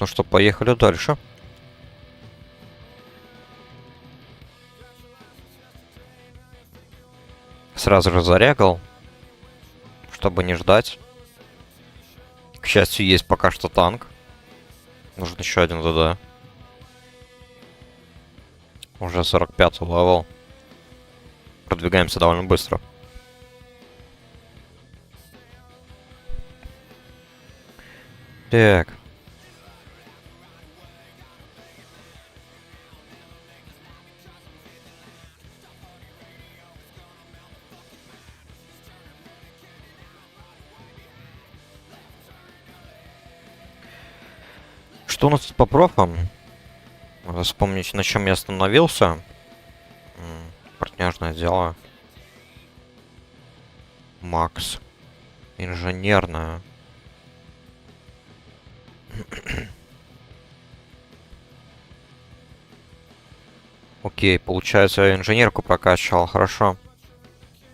Ну что, поехали дальше. Сразу же зарягал, чтобы не ждать. К счастью, есть пока что танк. Нужен еще один ДД. Уже 45 левел. Продвигаемся довольно быстро. Так. Что у нас тут по профам? Надо вспомнить, на чем я остановился. Партняжное дело. Макс. Инженерное. Окей, получается, я инженерку прокачал. Хорошо.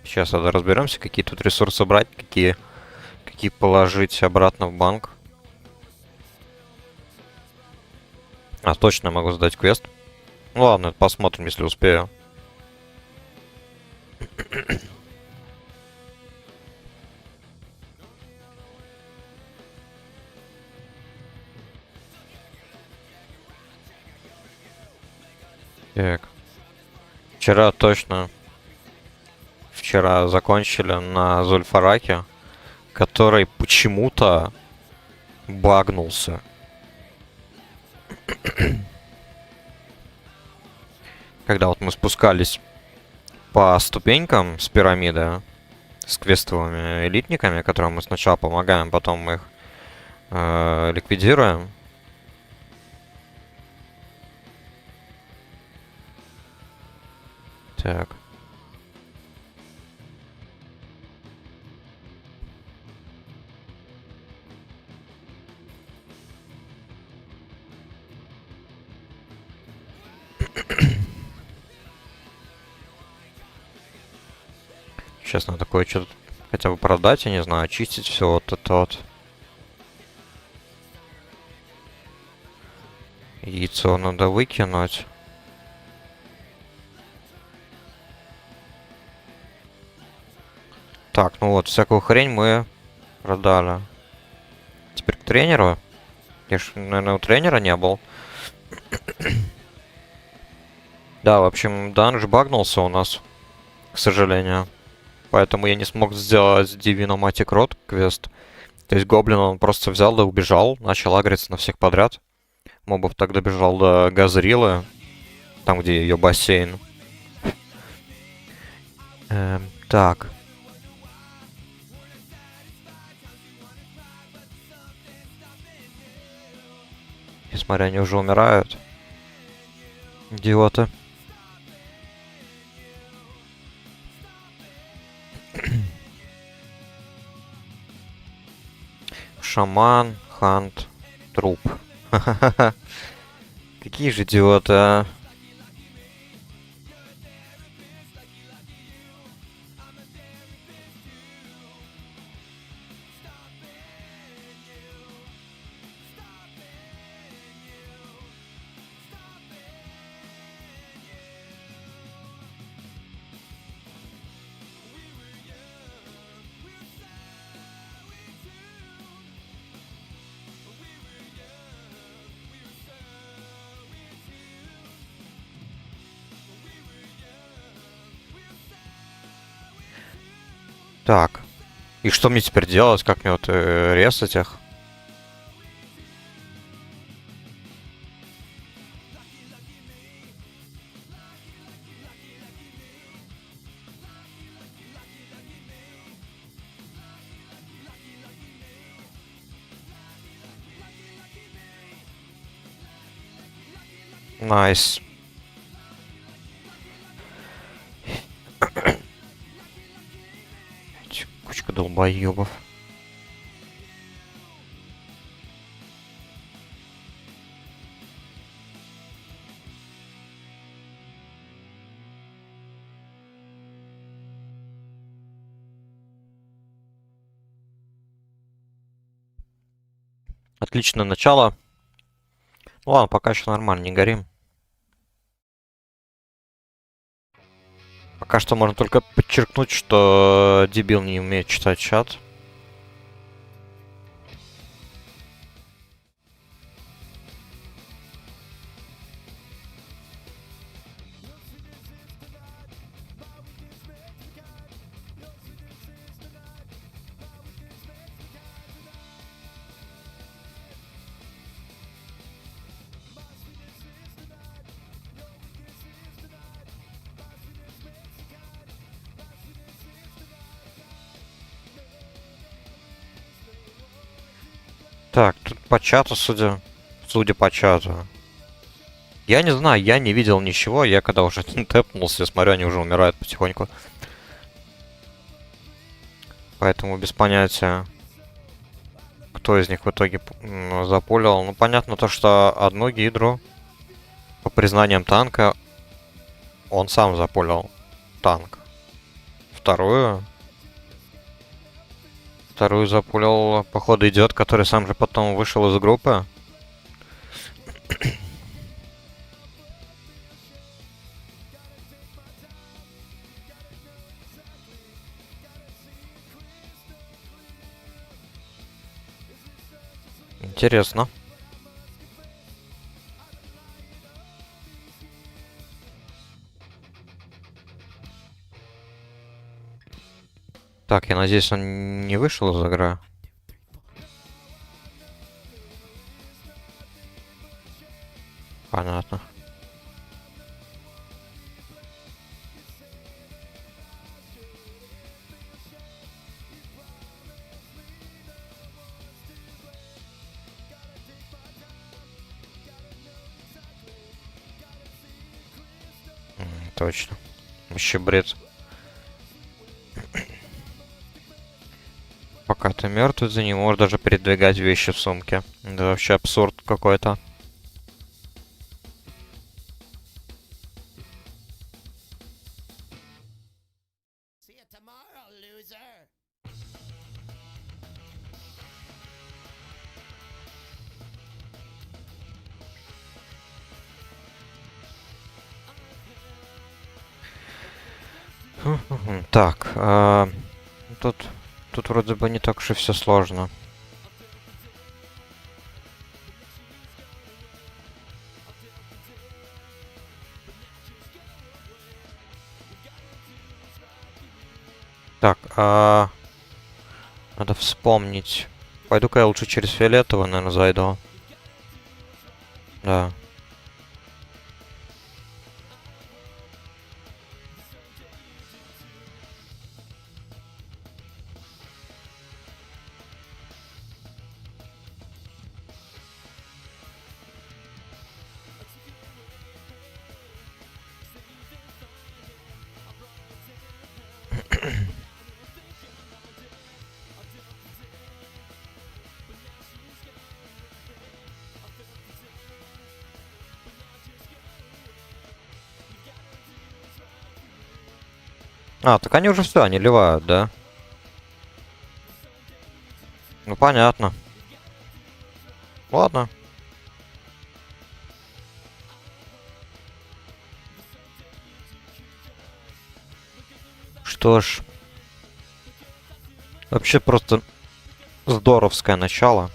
Сейчас тогда разберемся, какие тут ресурсы брать, какие положить обратно в банк. А, точно могу сдать квест. Ну ладно, посмотрим, если успею. Так. Вчера точно. Вчера закончили на Зульфараке, который почему-то багнулся. Когда вот мы спускались по ступенькам с пирамиды, с квестовыми элитниками, которым мы сначала помогаем, потом мы их ликвидируем. Так. Сейчас надо кое-что хотя бы продать, я не знаю, очистить все вот это вот. Яйцо надо выкинуть. Так, ну вот, всякую хрень мы продали. Теперь к тренеру. Я ж, наверное, у тренера не был. Да, в общем, данж багнулся у нас, к сожалению. Поэтому я не смог сделать Divinomatic Rod квест. То есть гоблин, он просто взял да убежал, начал агриться на всех подряд. Мобов так добежал до Газрилы, там, где ее бассейн. Так. И смотри, они уже умирают. Идиоты. Шаман, хант, труп. Какие же идиоты, а? Так. И что мне теперь делать? Как мне вот резать их? Найс. Кучка долбоебов. Отличное начало. Ладно, пока еще нормально, не горим. Пока что можно только подчеркнуть, что дебил не умеет читать чат. Так, тут по чату, судя по чату. Я не знаю, я не видел ничего. Я когда уже тэпнулся, я смотрю, они уже умирают потихоньку. Поэтому без понятия, кто из них в итоге запулил. Ну, понятно то, что одну гидру, по признаниям танка, он сам запулил танк. Вторую запулил, походу, идиот, который сам же потом вышел из группы. Интересно. Так, я надеюсь, он не вышел из игры. Понятно. Точно. Вообще бред. Пока ты мертвый, ты не можешь даже передвигать вещи в сумке. Это вообще абсурд какой-то. Так, тут вроде бы не так уж и все сложно. Так, надо вспомнить. Пойду-ка я лучше через фиолетовый, наверное, зайду. Да. А, так они уже все, они ливают, да? Ну, понятно. Ладно. Что ж. Вообще просто здоровское начало.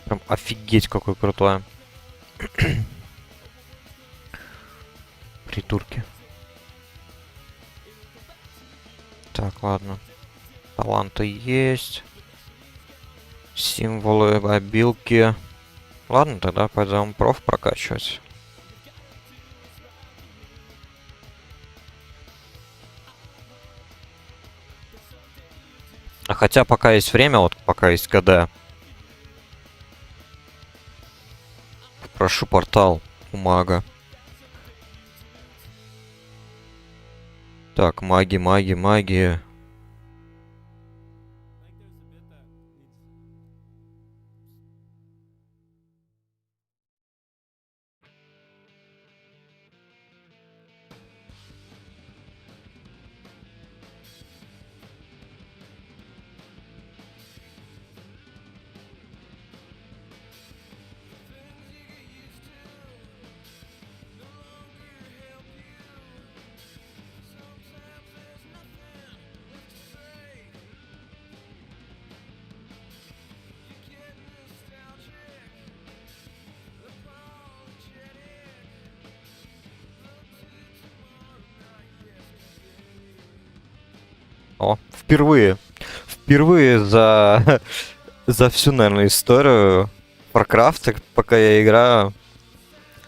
Прям офигеть, какое крутое. Придурки. Так, ладно. Таланты есть. Символы, обилки. Ладно, тогда пойдем проф прокачивать. А хотя пока есть время, вот пока есть КД. Прошу портал у мага. Так, маги, маги, маги. О, впервые. Впервые за, за всю, наверное, историю Warcraft, пока я играю.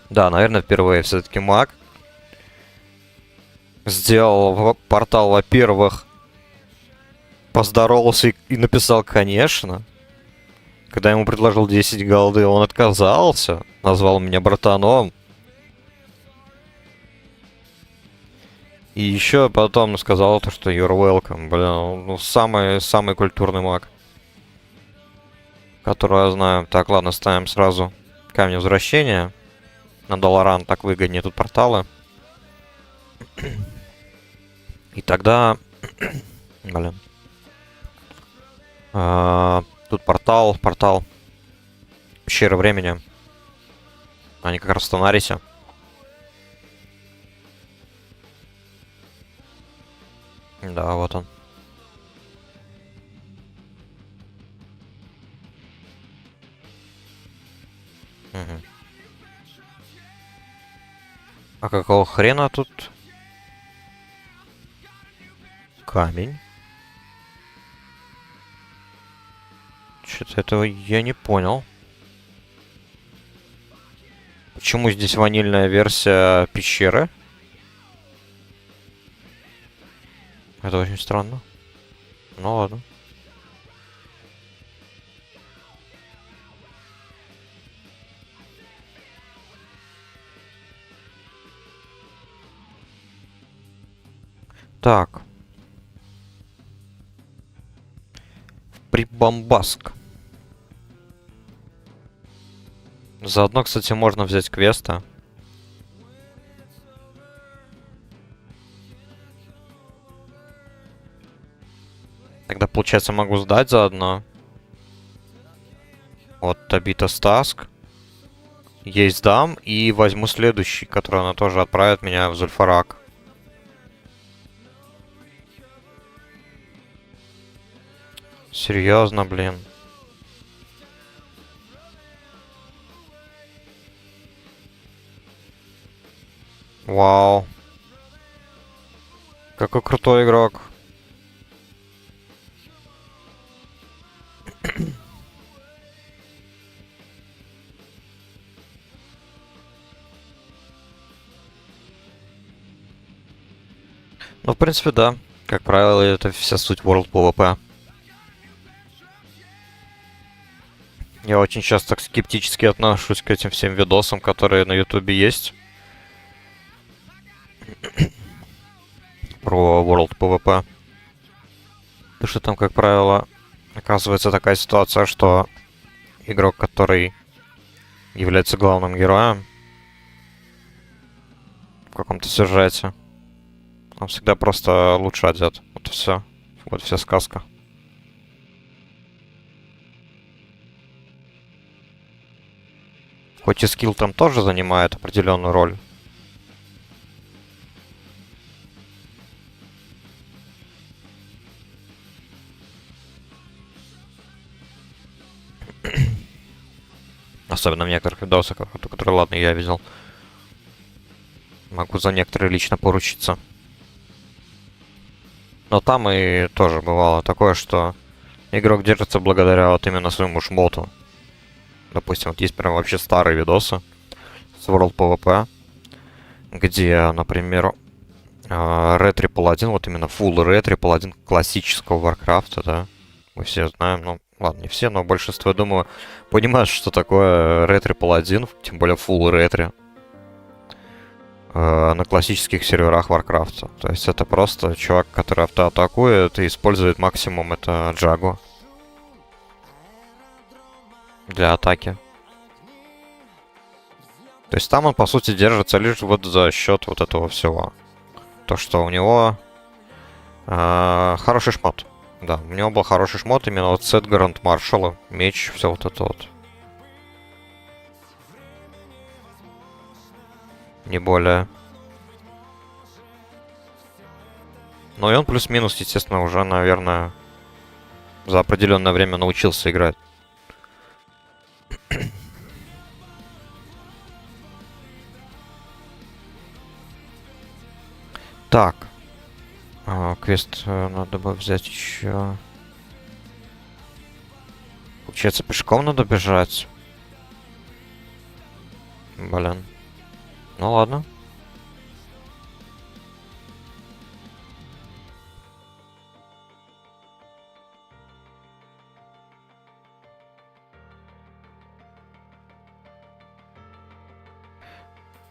Да, наверное, впервые все-таки маг сделал портал, во-первых, поздоровался и написал «конечно». Когда ему предложил 10 голды, он отказался, назвал меня братаном. И еще потом сказал то, что you're welcome. Блин, ну самый культурный маг, которого я знаю. Так, ладно, ставим сразу камень возвращения. На Долоран так выгоднее тут порталы. И тогда... Блин. Тут портал. Пещера времени. Они как раз в Танарисе. Да, вот он. Угу. А какого хрена тут? Камень. Что-то этого я не понял. Почему здесь ванильная версия пещеры? Это очень странно. Ну ладно. Так. Прибамбаск. Заодно, кстати, можно взять квесты. Тогда, получается, могу сдать заодно. Вот, Табитас Таск. Есть дам. И возьму следующий, который она тоже отправит меня в Зульфарак. Серьезно, блин. Вау. Какой крутой игрок. Ну, в принципе, да. Как правило, это вся суть World PvP. Я очень часто так скептически отношусь к этим всем видосам, которые на Ютубе есть. Про World PvP. Потому что там, как правило, оказывается такая ситуация, что игрок, который является главным героем в каком-то сюжете, он всегда просто лучше одет. Вот и все. Вот вся сказка. Хоть и скилл там тоже занимает определенную роль. Особенно в некоторых видосах, которые, ладно, я видел. Могу за некоторые лично поручиться. Но там и тоже бывало такое, что игрок держится благодаря вот именно своему шмоту. Допустим, вот есть прям вообще старые видосы с World PvP, где, например, Red Triple 1, вот именно Full Red Triple 1 классического Warcraft, да. Мы все знаем, ну, ладно, не все, но большинство, я думаю, понимают, что такое Red Triple 1, тем более Full Retro, на классических серверах Warcraft. То есть это просто чувак, который автоатакует и использует максимум это Джагу для атаки. То есть там он, по сути, держится лишь вот за счет вот этого всего. То, что у него хороший шмот. Да, у него был хороший шмот, именно вот сет Гранд Маршала, меч, все вот это вот. Не более. Ну и он плюс-минус, естественно, уже, наверное, за определенное время научился играть. Так. Квест надо бы взять еще. Получается, пешком надо бежать. Блин. Ну ладно.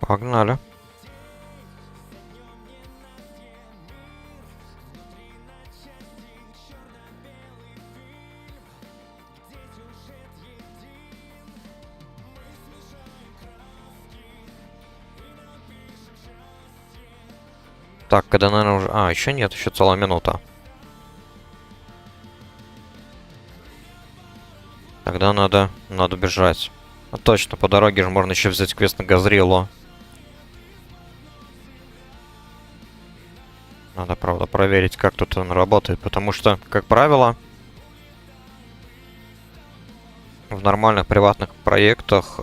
Погнали. Так, когда, наверное, уже... еще нет, еще целая минута. Тогда надо бежать. А точно, по дороге же можно еще взять квест на Газрилу. Надо, правда, проверить, как тут он работает, потому что, как правило, в нормальных приватных проектах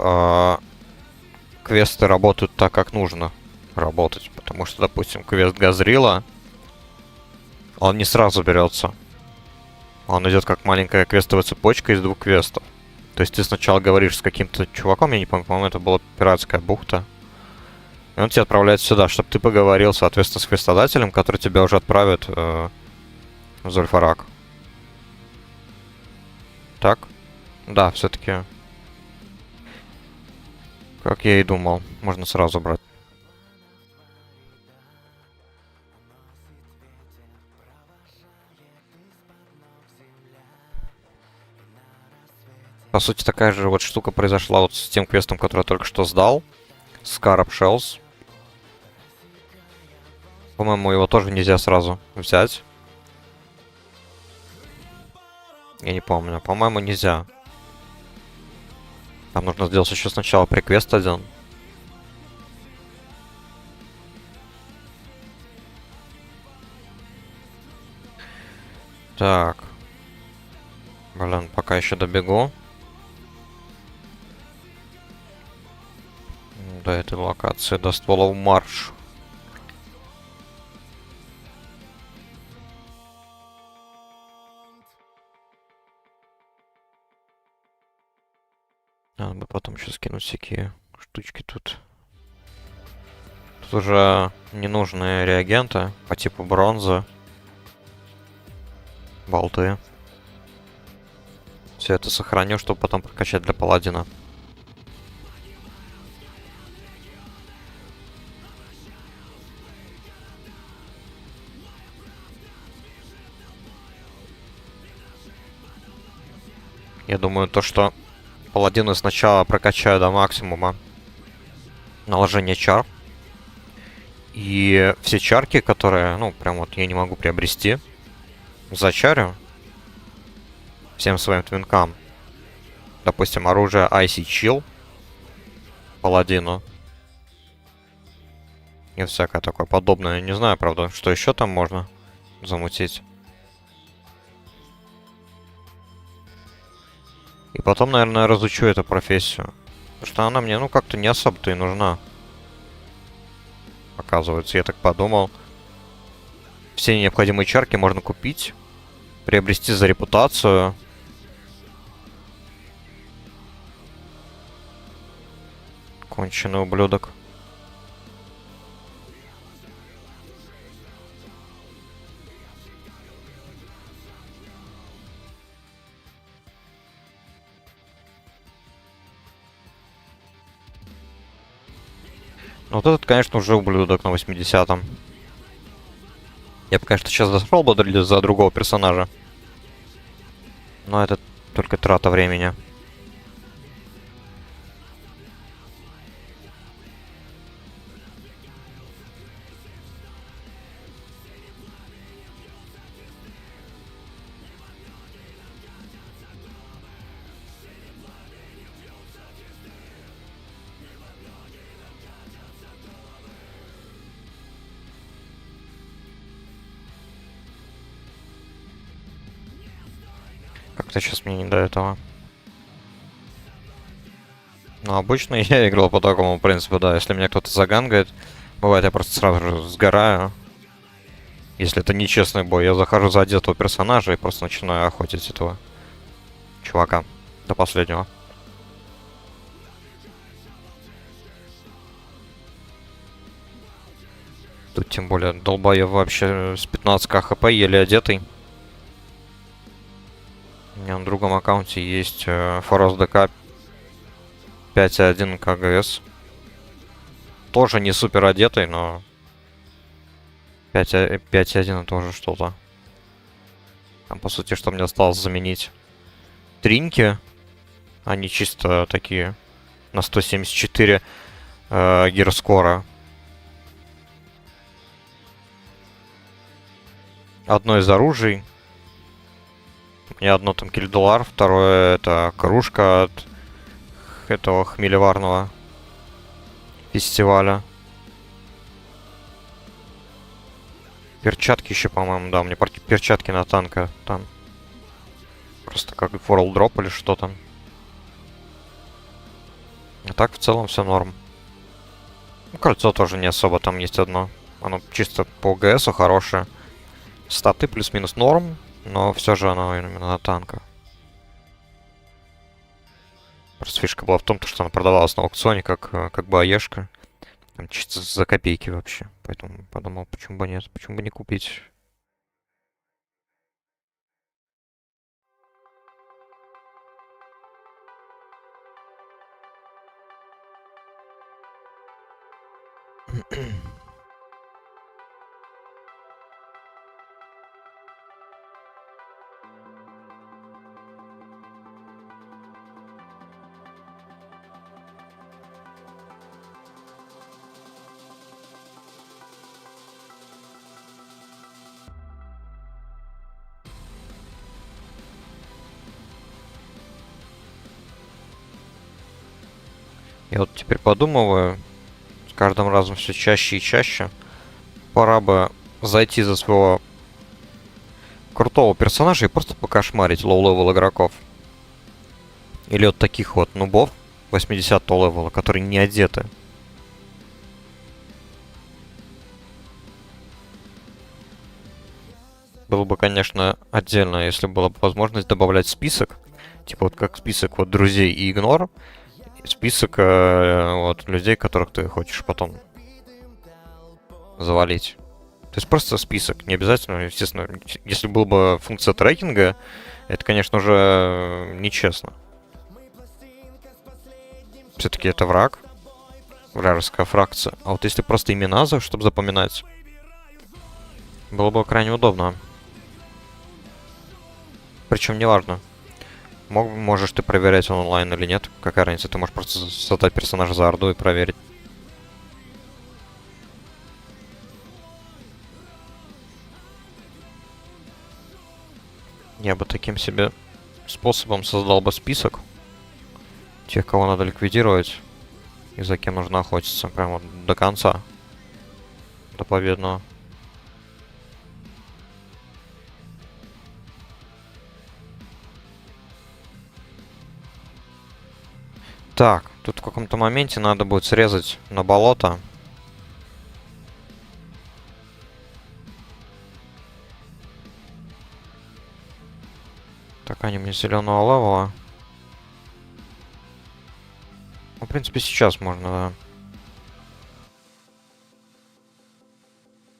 квесты работают так, как нужно работать. Потому что, допустим, квест Газрила, он не сразу берется. Он идет как маленькая квестовая цепочка из двух квестов. То есть ты сначала говоришь с каким-то чуваком, я не помню, по-моему, это была пиратская бухта. И он тебя отправляет сюда, чтобы ты поговорил, соответственно, с квестодателем, который тебя уже отправит в Зульфарак. Так? Да, все-таки. Как я и думал, можно сразу брать. По сути, такая же вот штука произошла вот с тем квестом, который я только что сдал. Scarab Shells. По-моему, его тоже нельзя сразу взять. Я не помню. По-моему, нельзя. Там нужно сделать еще сначала приквест один. Так. Блин, пока еще добегу. До этой локации, до стволов марш. Надо бы потом еще скинуть всякие штучки тут. Тут уже ненужные реагенты по типу бронзы. Болты. Все это сохраню, чтобы потом прокачать для паладина. Я думаю, то, что паладину сначала прокачаю до максимума наложение чар. И все чарки, которые, ну, прям вот я не могу приобрести, зачарю всем своим твинкам. Допустим, оружие Icy Chill паладину. И всякое такое подобное. Не знаю, правда, что еще там можно замутить. И потом, наверное, разучу эту профессию. Потому что она мне, ну, как-то не особо-то и нужна. Оказывается, я так подумал. Все необходимые чарки можно купить. Приобрести за репутацию. Конченый ублюдок. Вот этот, конечно, уже ублюдок на 80-м. Я бы, конечно, сейчас зашел бы за другого персонажа. Но это только трата времени. Как-то сейчас мне не до этого. Ну, обычно я играл по такому принципу, да. Если меня кто-то загангает, бывает, я просто сразу же сгораю. Если это нечестный бой, я захожу за одетого персонажа и просто начинаю охотить этого чувака до последнего. Тут тем более долбоёб вообще с 15к хп, еле одетый. У меня на другом аккаунте есть Форос ДК 5.1 КГС. Тоже не супер одетый, но 5.1 тоже что-то. Там, по сути, что мне осталось заменить? Тринки. Они чисто такие на 174 гирскора. Одно из оружий. У меня одно там кильдулар, второе это кружка от этого хмелеварного фестиваля. Перчатки еще, по-моему, да, мне перчатки на танка там. Просто как World Drop или что там. А так в целом все норм. Ну, кольцо тоже не особо, там есть одно. Оно чисто по ГСу хорошее. Статы плюс-минус норм, но все же оно именно на танка. Просто фишка была в том, что она продавалась на аукционе как бы аешка. Там чисто за копейки вообще. Поэтому подумал, почему бы нет, почему бы не купить. Я вот теперь подумываю, с каждым разом все чаще и чаще, пора бы зайти за своего крутого персонажа и просто покошмарить лоу-левел игроков. Или вот таких вот нубов 80-го левела, которые не одеты. Было бы, конечно, отдельно, если была бы возможность добавлять список. Типа вот как список вот друзей и игнор. Список вот людей, которых ты хочешь потом завалить. То есть просто список, не обязательно, естественно. Если была бы функция трекинга, это, конечно же, нечестно. Все-таки это враг. Вражеская фракция. А вот если просто имена, чтобы запоминать, было бы крайне удобно. Причем неважно. Можешь ты проверять онлайн или нет. Какая разница, ты можешь просто создать персонажа за орду и проверить. Я бы таким себе способом создал бы список тех, кого надо ликвидировать и за кем нужно охотиться. Прямо до конца. До победного. Так, тут в каком-то моменте надо будет срезать на болото. Так, они мне зеленого левела. Ну, в принципе, сейчас можно,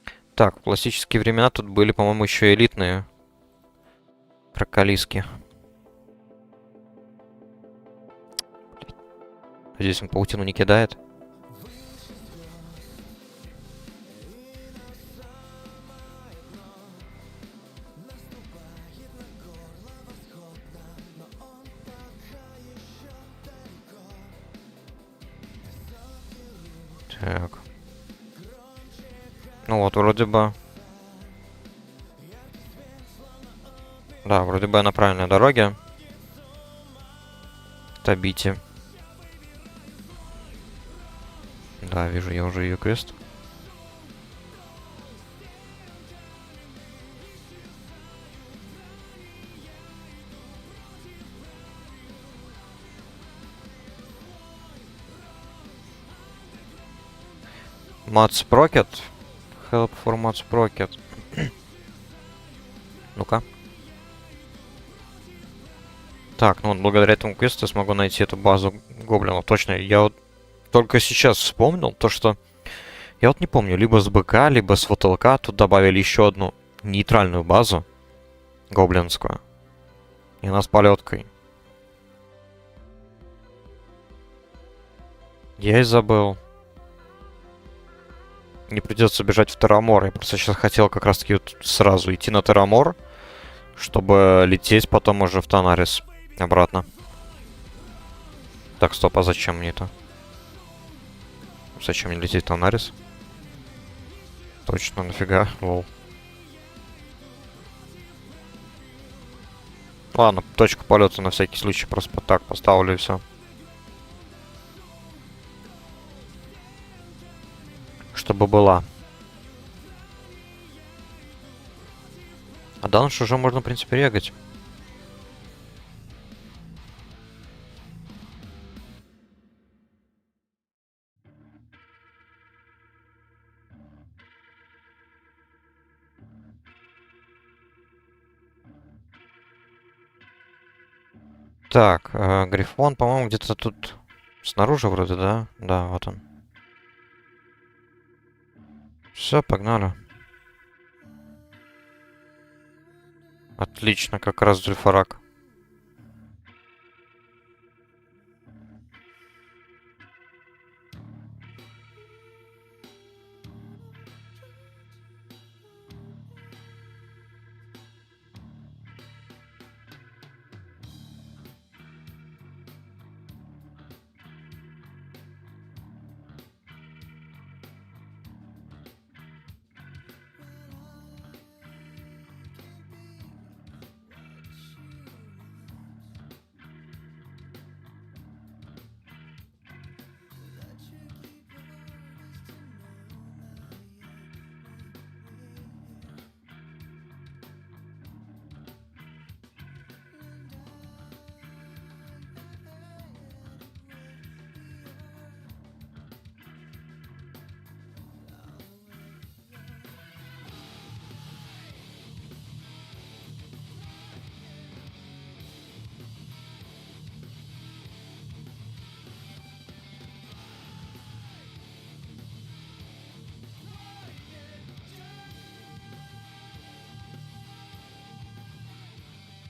да. Так, в классические времена тут были, по-моему, еще элитные прокалиски. Здесь он паутину не кидает. Так. Ну вот, вроде бы... Да, вроде бы я на правильной дороге. Табити. Да, вижу я уже ее квест. Mats Sprocket. Help for Mats Sprocket. Ну-ка. Так, ну вот благодаря этому квесту я смогу найти эту базу гоблинов. Точно, я вот только сейчас вспомнил то, что... Я вот не помню, либо с БК, либо с ВТЛК тут добавили еще одну нейтральную базу гоблинскую. И она с полеткой. Я и забыл. Не придется бежать в Террамор. Я просто сейчас хотел как раз таки вот сразу идти на Террамор, чтобы лететь потом уже в Танарис обратно. Так, стоп, а зачем мне это? Зачем мне лететь в Танарис? Точно, нафига, лол. Ладно, точку полета на всякий случай просто так поставлю и все. Чтобы была. А данж уже можно, в принципе, регать. Так, Грифон, по-моему, где-то тут снаружи вроде, да? Да, вот он. Все, погнали. Отлично, как раз Джульфарак.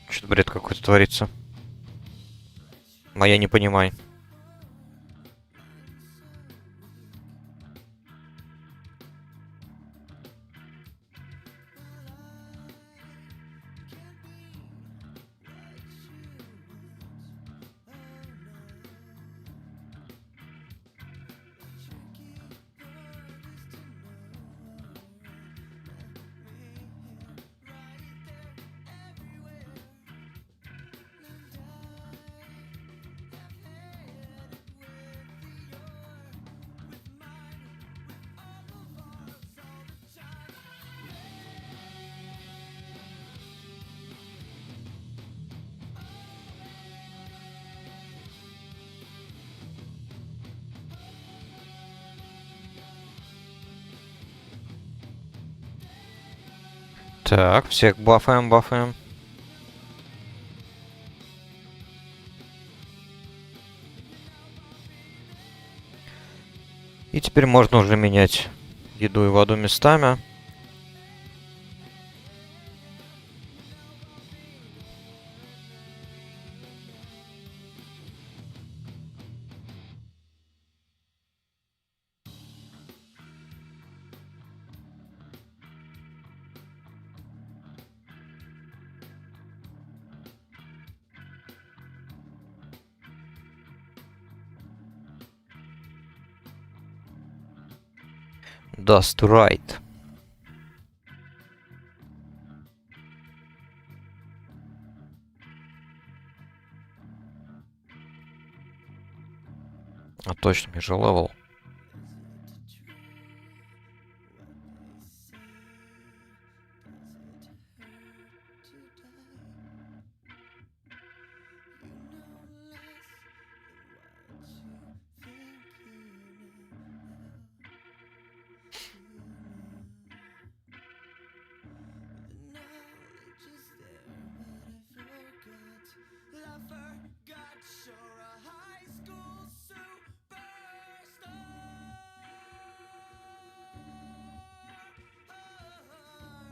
Что-то бред какой-то творится. Моя не понимай. Так, всех бафаем, бафаем. И теперь можно уже менять еду и воду местами. Dust right. А точно, между левел.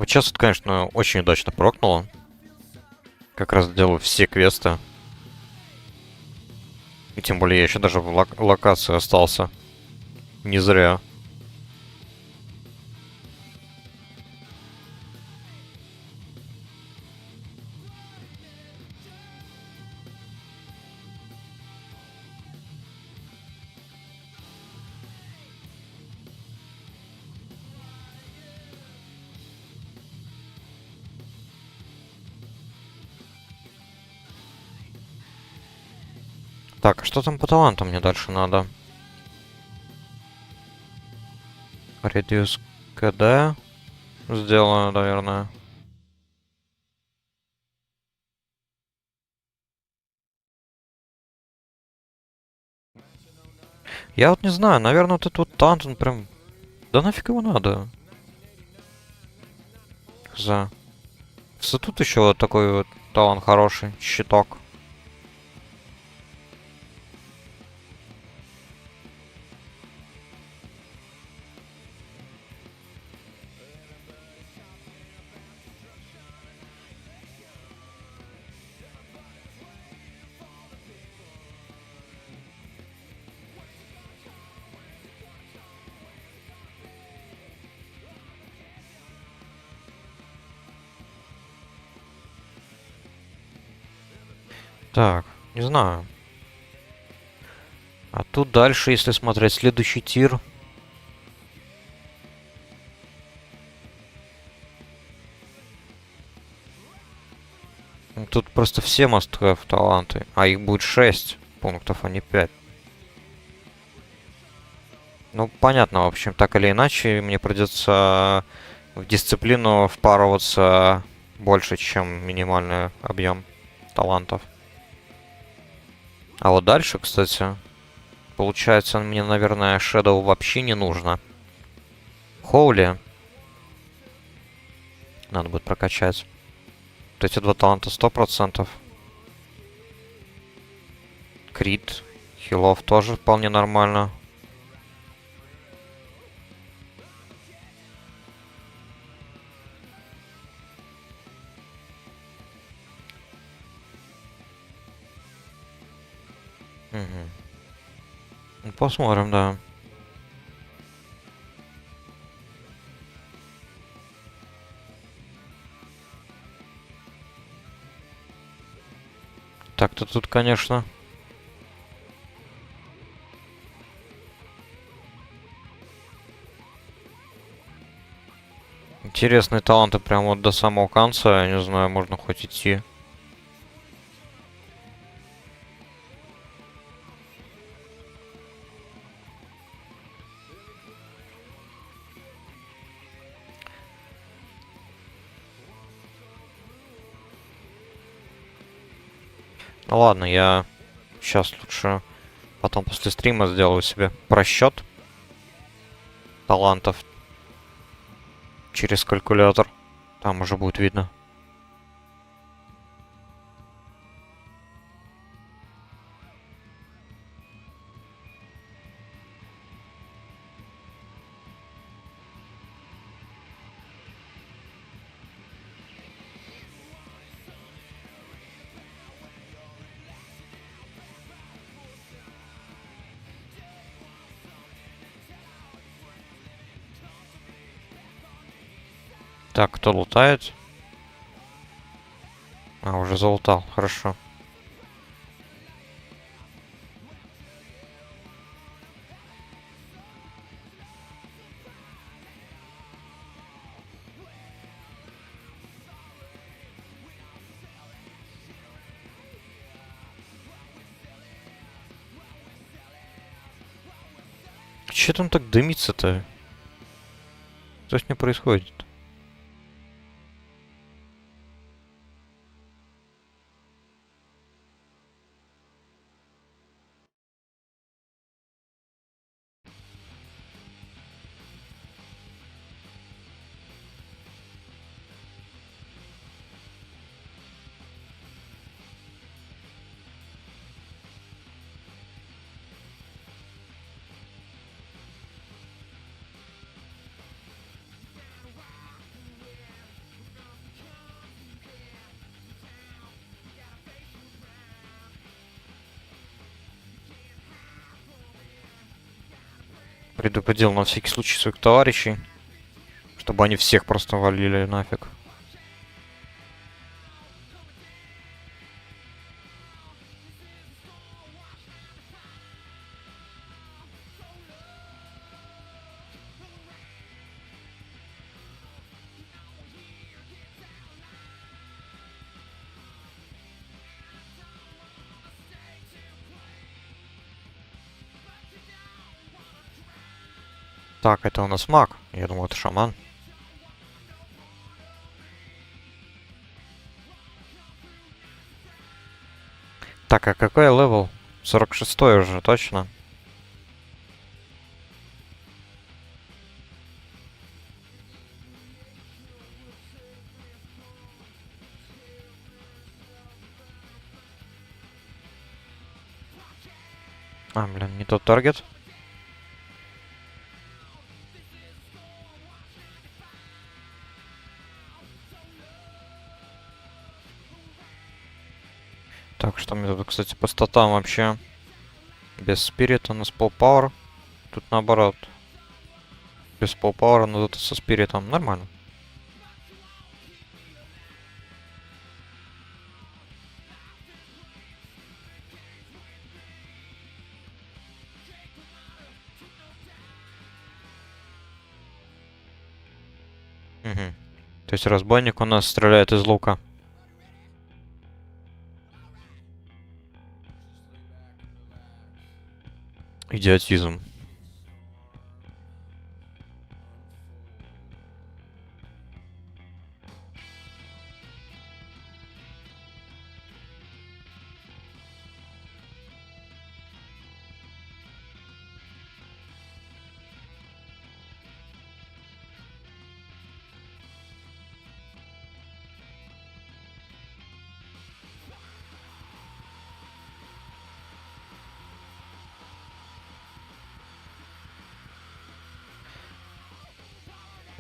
Вот сейчас это, конечно, очень удачно прокнуло. Как раз делаю все квесты. И тем более я еще даже в локации остался. Не зря. Так, а что там по таланту мне дальше надо? Reduce КД. Сделаю, наверное. Я вот не знаю, наверное, вот этот вот талант, он прям... Да нафиг его надо? За. Тут еще вот такой вот талант хороший. Щиток. Так, не знаю. А тут дальше, если смотреть следующий тир. Тут просто все must-have таланты. А их будет 6 пунктов, а не 5. Ну, понятно, в общем, так или иначе, мне придется в дисциплину впарываться больше, чем минимальный объем талантов. А вот дальше, кстати, получается, мне, наверное, Shadow вообще не нужно. Хоули надо будет прокачать. Вот эти два таланта 100%. Крит, хилов тоже вполне нормально. Угу. Ну, посмотрим, да. Так-то тут, конечно... Интересные таланты прям вот до самого конца. Я не знаю, можно хоть идти. Ну ладно, я сейчас лучше потом после стрима сделаю себе просчет талантов через калькулятор. Там уже будет видно. Так, кто лутает? А, уже залутал, хорошо. Че там так дымится-то? Что с ним происходит? Предупредил на всякий случай своих товарищей, чтобы они всех просто валили нафиг. Так, это у нас маг. Я думал, это шаман. Так, а какой левел? 46 уже, точно. А, блин, не тот таргет. Так, что мне тут, кстати, по статам вообще? Без спирита, но с полпауэр. Тут наоборот. Без полпауэра, но зато со спиритом. Нормально. Угу. То есть разбойник у нас стреляет из лука. Идиотизм.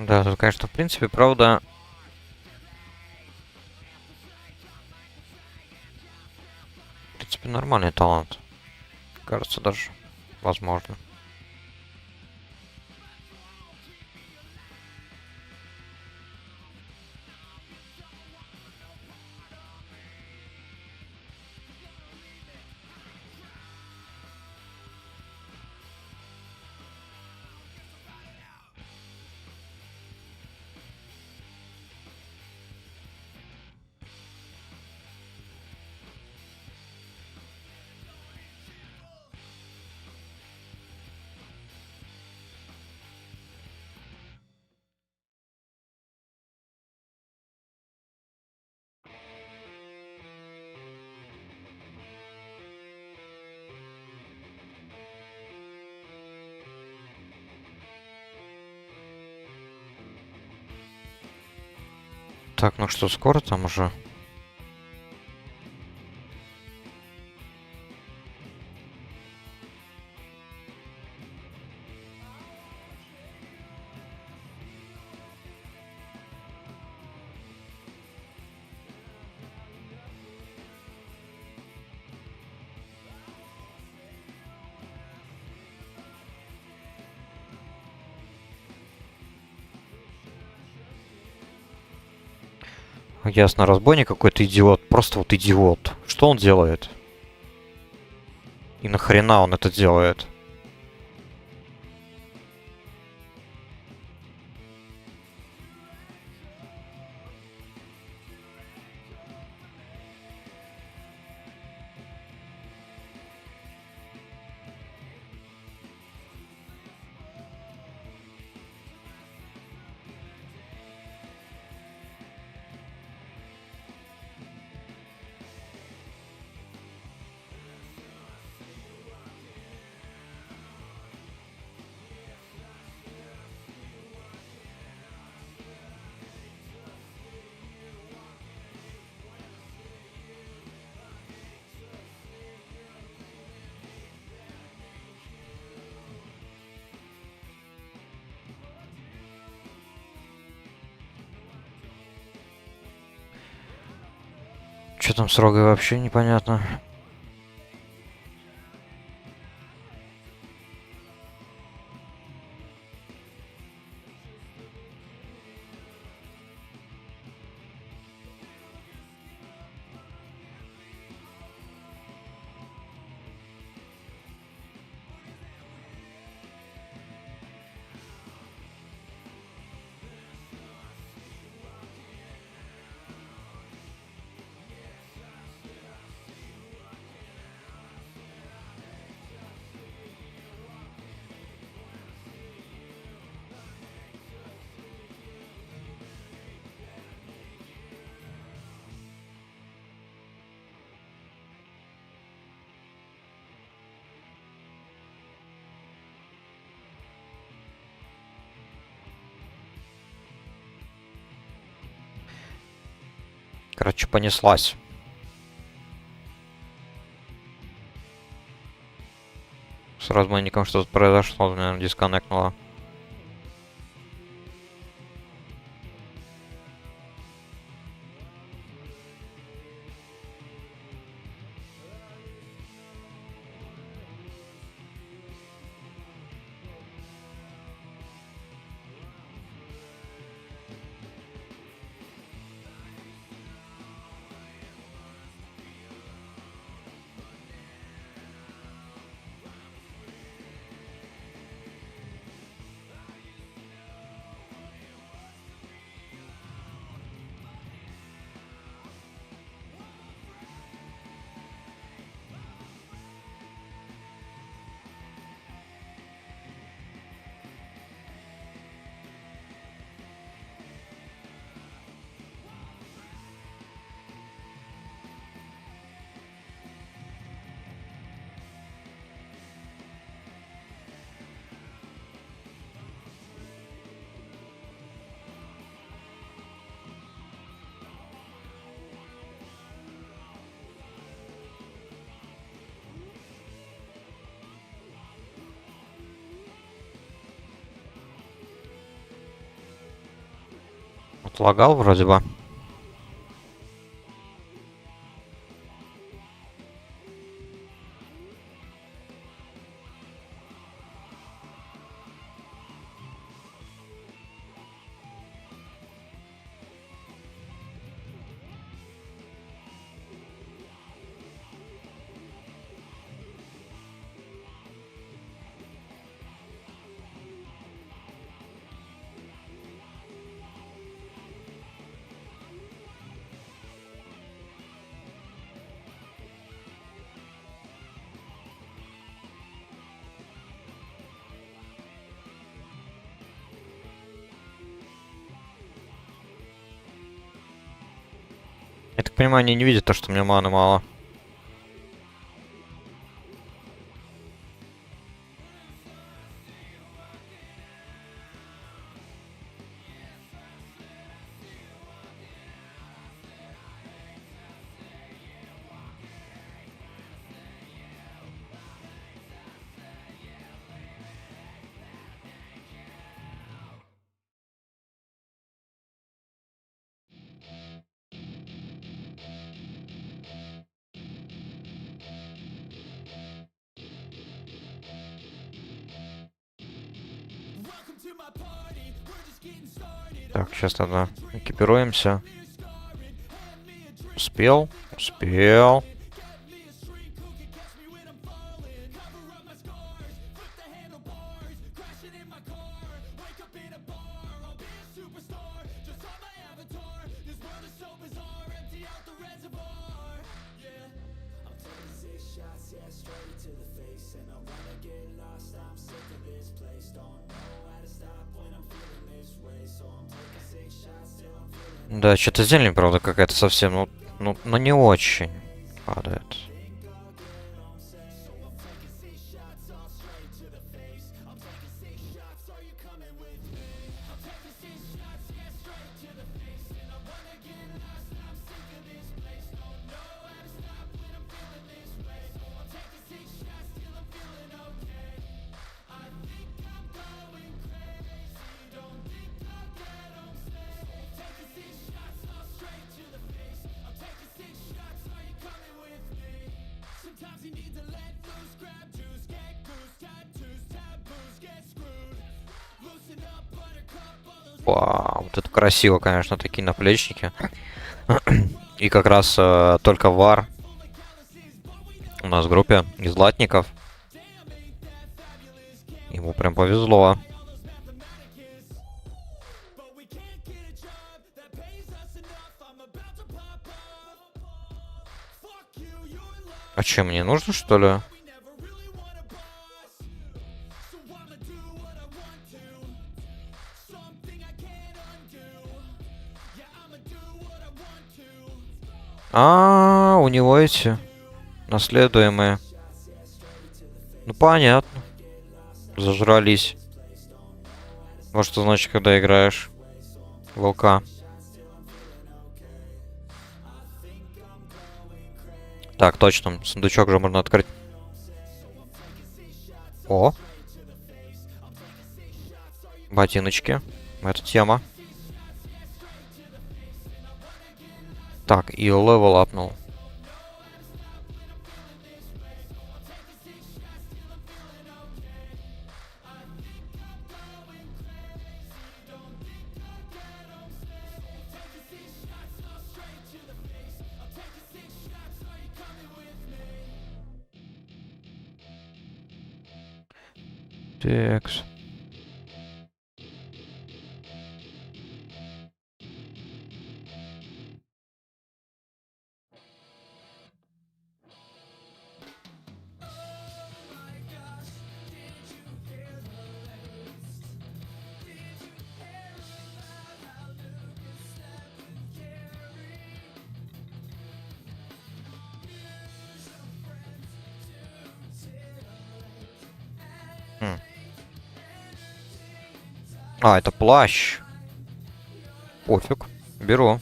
Да, тут, конечно, в принципе, правда... В принципе, нормальный талант. Кажется, даже возможно. Так, ну что, скоро там уже? Ясно, разбойник какой-то идиот. Просто вот идиот. Что он делает? И нахрена он это делает? Что там с Рогой вообще непонятно. Короче, понеслась. С разманником что-то произошло, наверное, дисконнектнуло. Отлагал вроде бы. Я так понимаю, они не видят то, что у меня маны мало. Так, сейчас тогда экипируемся. Успел? Успел. Да, что-то зелень, правда, какая-то совсем, ну не очень падает. Вау, вот это красиво, конечно, такие наплечники. И как раз только вар у нас в группе из латников. Ему прям повезло. А чем мне нужно, что ли? У него эти наследуемые. Ну понятно. Зажрались. Вот что значит, когда играешь в ЛК. Так, точно. Сундучок же можно открыть. О! Ботиночки. Это тема. Так, и левел апнул. Текс. А, это плащ. Пофиг. Беру.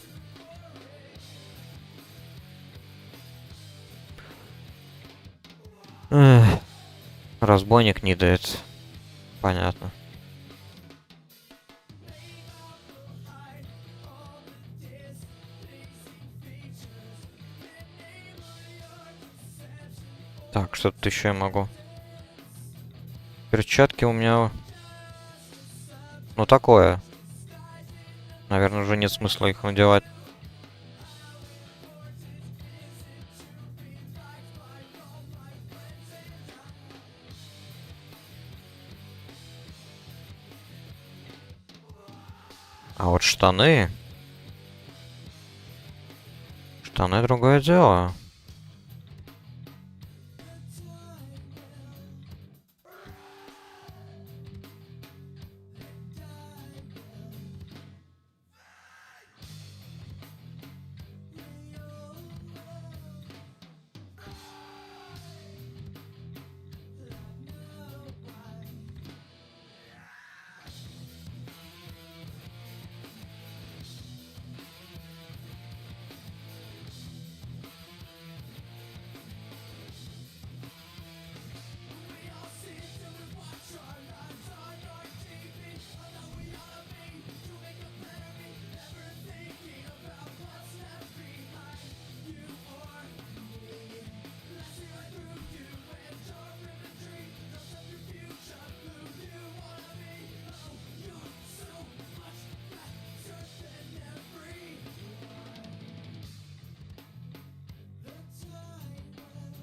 Эх. Разбойник не дает. Понятно. Так, что тут еще я могу? Перчатки у меня... Ну, такое. Наверное, уже нет смысла их надевать. А вот штаны... Штаны другое дело.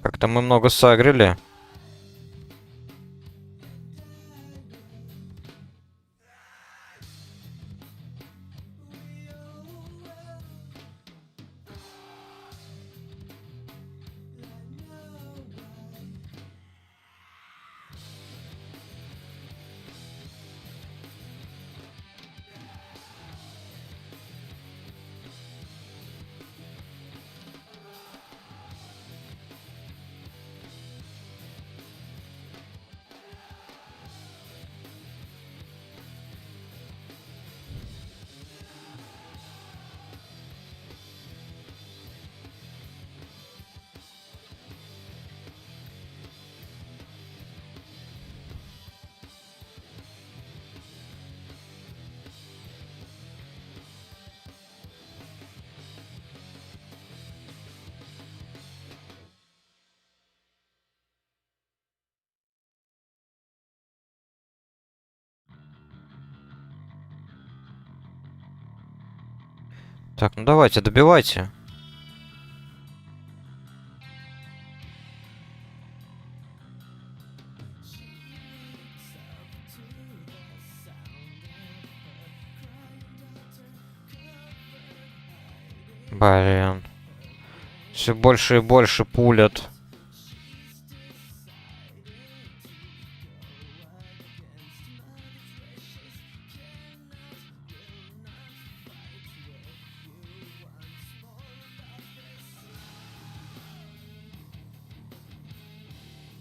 Как-то мы много сагрили. Так, ну давайте, добивайте. Блин. Все больше и больше пулят.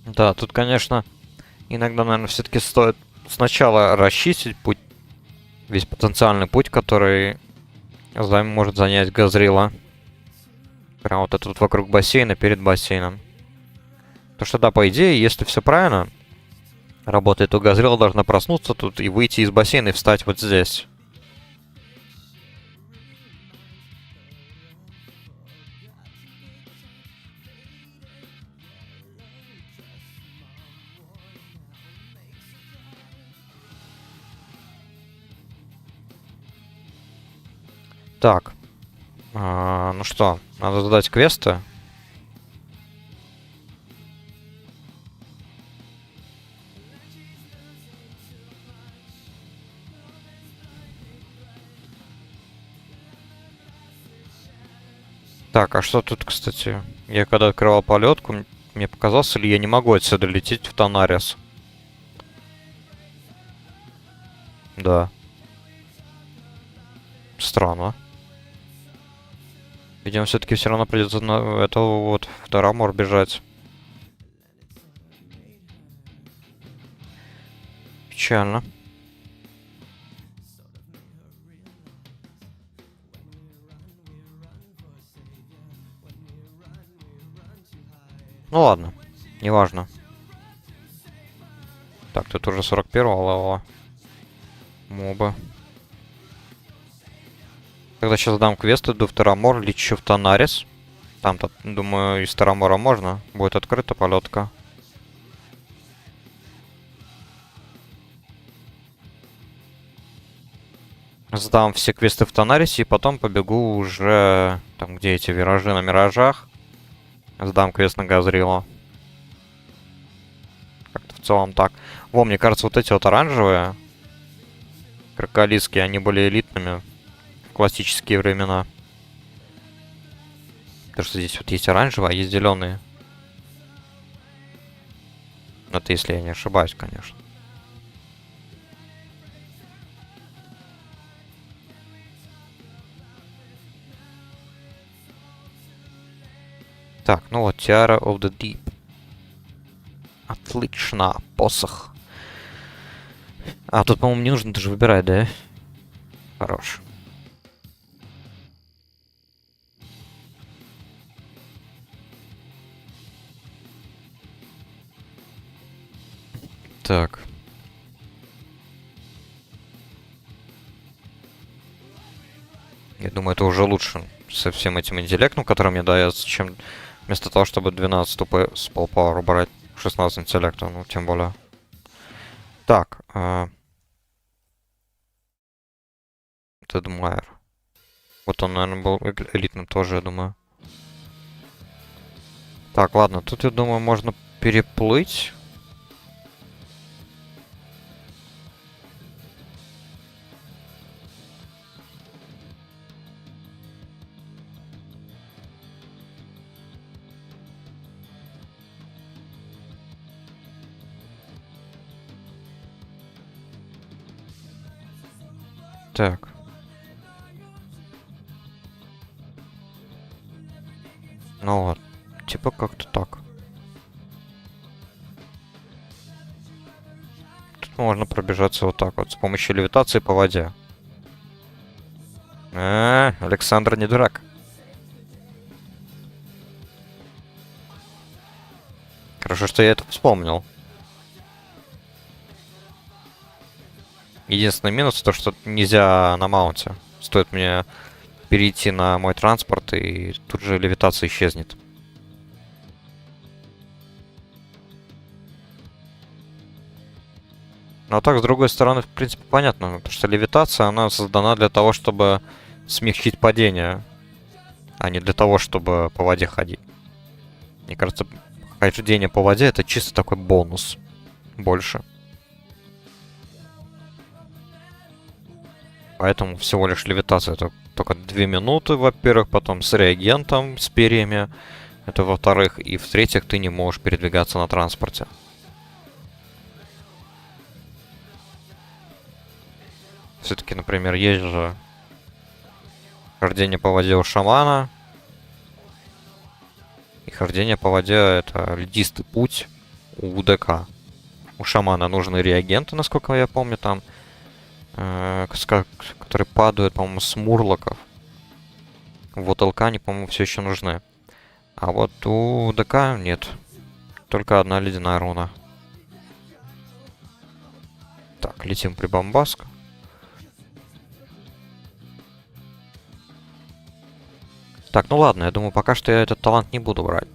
Да, тут, конечно, иногда, наверное, все-таки стоит сначала расчистить путь, весь потенциальный путь, который может занять Газрила. Прям вот это вот вокруг бассейна, перед бассейном. Потому что да, по идее, если все правильно работает, то Газрила должна проснуться тут и выйти из бассейна и встать вот здесь. Так. Ну что, надо задать квесты. Так, а что тут, кстати? Я когда открывал полетку, мне показалось, или я не могу отсюда лететь в Танарис? Да. Странно. Видимо, все-таки все равно придется на этого вот в Тарамор бежать. Печально. Ну ладно, неважно. Так, тут уже 41-го левела. Моба. Тогда сейчас дам квест, иду в Тарамор, лечу в Танарис. Там-то, думаю, из Тарамора можно. Будет открыта полетка. Сдам все квесты в Танарисе и потом побегу уже... Там, где эти виражи на миражах. Сдам квест на Газрила. Как-то в целом так. Во, мне кажется, вот эти вот оранжевые кроколиски, они были элитными в классические времена. Потому что здесь вот есть оранжевые, а есть зеленые. Это если я не ошибаюсь, конечно. Так, ну вот, Tiara of the Deep. Отлично, посох. А, тут, по-моему, не нужно даже выбирать, да? Хорош. Так. Я думаю, это уже лучше со всем этим интеллектом, который мне дается, чем вместо того, чтобы 12 тупо с полпауэр брать 16 интеллекта, ну, тем более. Так. Тедмайер. Вот он, наверное, был элитным тоже, я думаю. Так, ладно, тут, я думаю, можно переплыть. Так. Ну вот. Типа как-то так. Тут можно пробежаться вот так вот, с помощью левитации по воде. Александр не дурак. Хорошо, что я это вспомнил. Единственный минус то, что нельзя на маунте. Стоит мне перейти на мой транспорт, и тут же левитация исчезнет. Но так, с другой стороны, в принципе, понятно. Потому что левитация, она создана для того, чтобы смягчить падение, а не для того, чтобы по воде ходить. Мне кажется, хождение по воде — это чисто такой бонус. Больше. Поэтому всего лишь левитация это только 2 минуты, во-первых, потом с реагентом, с перьями. Это во-вторых. И в-третьих, ты не можешь передвигаться на транспорте. Все-таки, например, есть же хождение по воде у шамана. И хождение по воде — это льдистый путь у ДК. У шамана нужны реагенты, насколько я помню, там. Которые падают, по-моему, с мурлоков. Вот алкани, по-моему, все еще нужны. А вот у ДК нет. Только одна ледяная руна. Так, летим при бомбаск. Так, ну ладно, я думаю, пока что я этот талант не буду брать.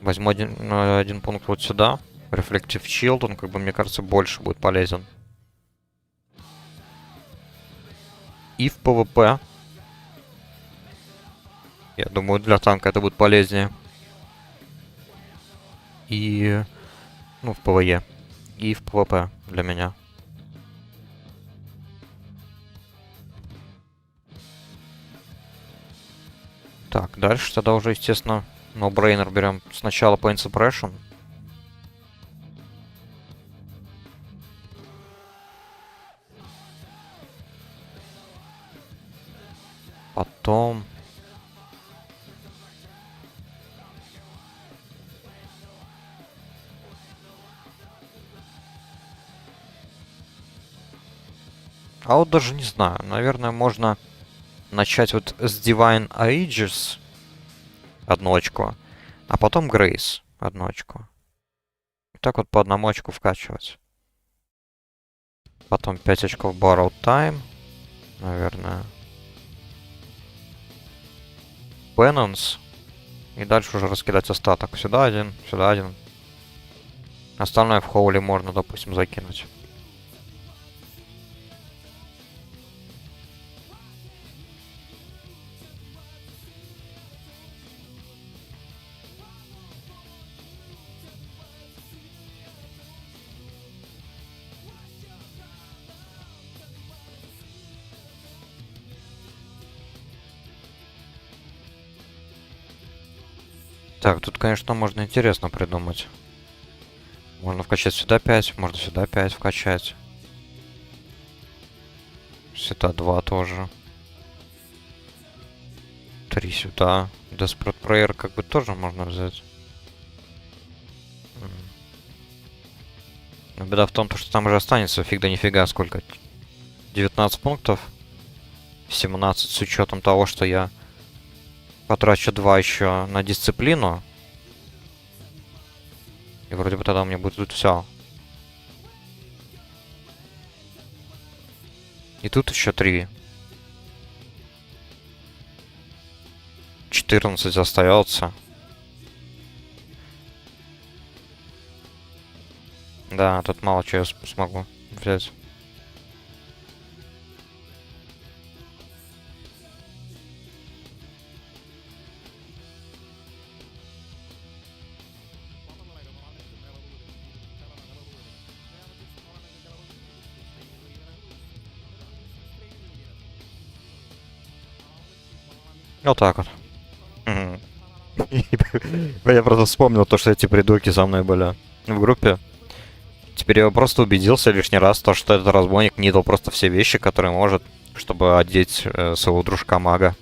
Возьму один пункт вот сюда. Reflective Shield, он, как бы, мне кажется, больше будет полезен. И в ПВП. Я думаю, для танка это будет полезнее. И... Ну, в ПВЕ. И в ПВП для меня. Так, дальше тогда уже, естественно, no-brainer берем сначала Pain Suppression. Потом... А вот даже не знаю. Наверное, можно начать вот с Divine Aegis. Одну очко. А потом Grace. Одну очко. И так вот по одному очку вкачивать. Потом 5 очков Borrowed Time. Наверное. Penance. И дальше уже раскидать остаток. Сюда один, сюда один. Остальное в Holy можно, допустим, закинуть. Так, тут, конечно, можно интересно придумать. Можно вкачать сюда 5, можно сюда 5 вкачать. Сюда 2 тоже. 3 сюда. Desperate Prayer как бы тоже можно взять. Но беда в том, что там уже останется фиг да нифига сколько. 19 пунктов. 17 с учетом того, что я потрачу 2 еще на дисциплину. И вроде бы тогда у меня будет тут все. И тут еще 3. 14 остается. Да, тут мало чего я смогу взять. Вот так вот. Я просто вспомнил то, что эти придурки со мной были в группе. Теперь я просто убедился лишний раз, то, что этот разбойник не дал просто все вещи, которые может, чтобы одеть своего дружка-мага.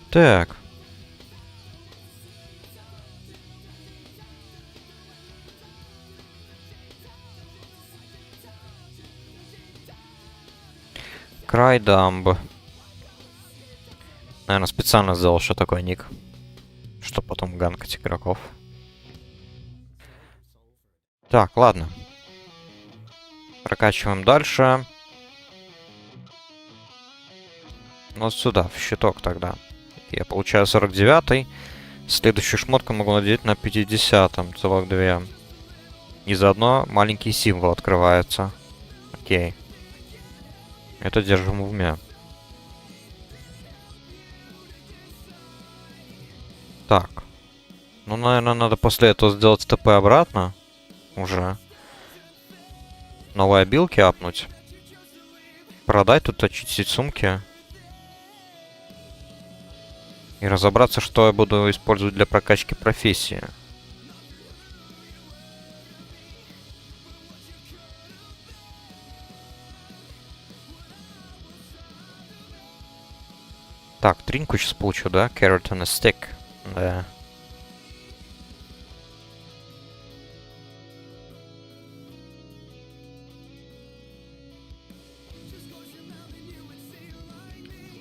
Так. Крайдамб. Наверное, специально сделал еще такой ник. Чтобы потом ганкать игроков. Так, ладно. Прокачиваем дальше. Вот сюда, в щиток тогда. Я получаю 49-й. Следующую шмотку могу надеть на 50-м. Целых 2. И заодно маленький символ открывается. Окей. Это держим в уме. Так. Ну, наверное, надо после этого сделать ТП обратно. Уже. Новые обилки апнуть. Продать тут, очистить сумки. И разобраться, что я буду использовать для прокачки профессии. Так, тринку сейчас получу, да? Carrot and a stick. Да.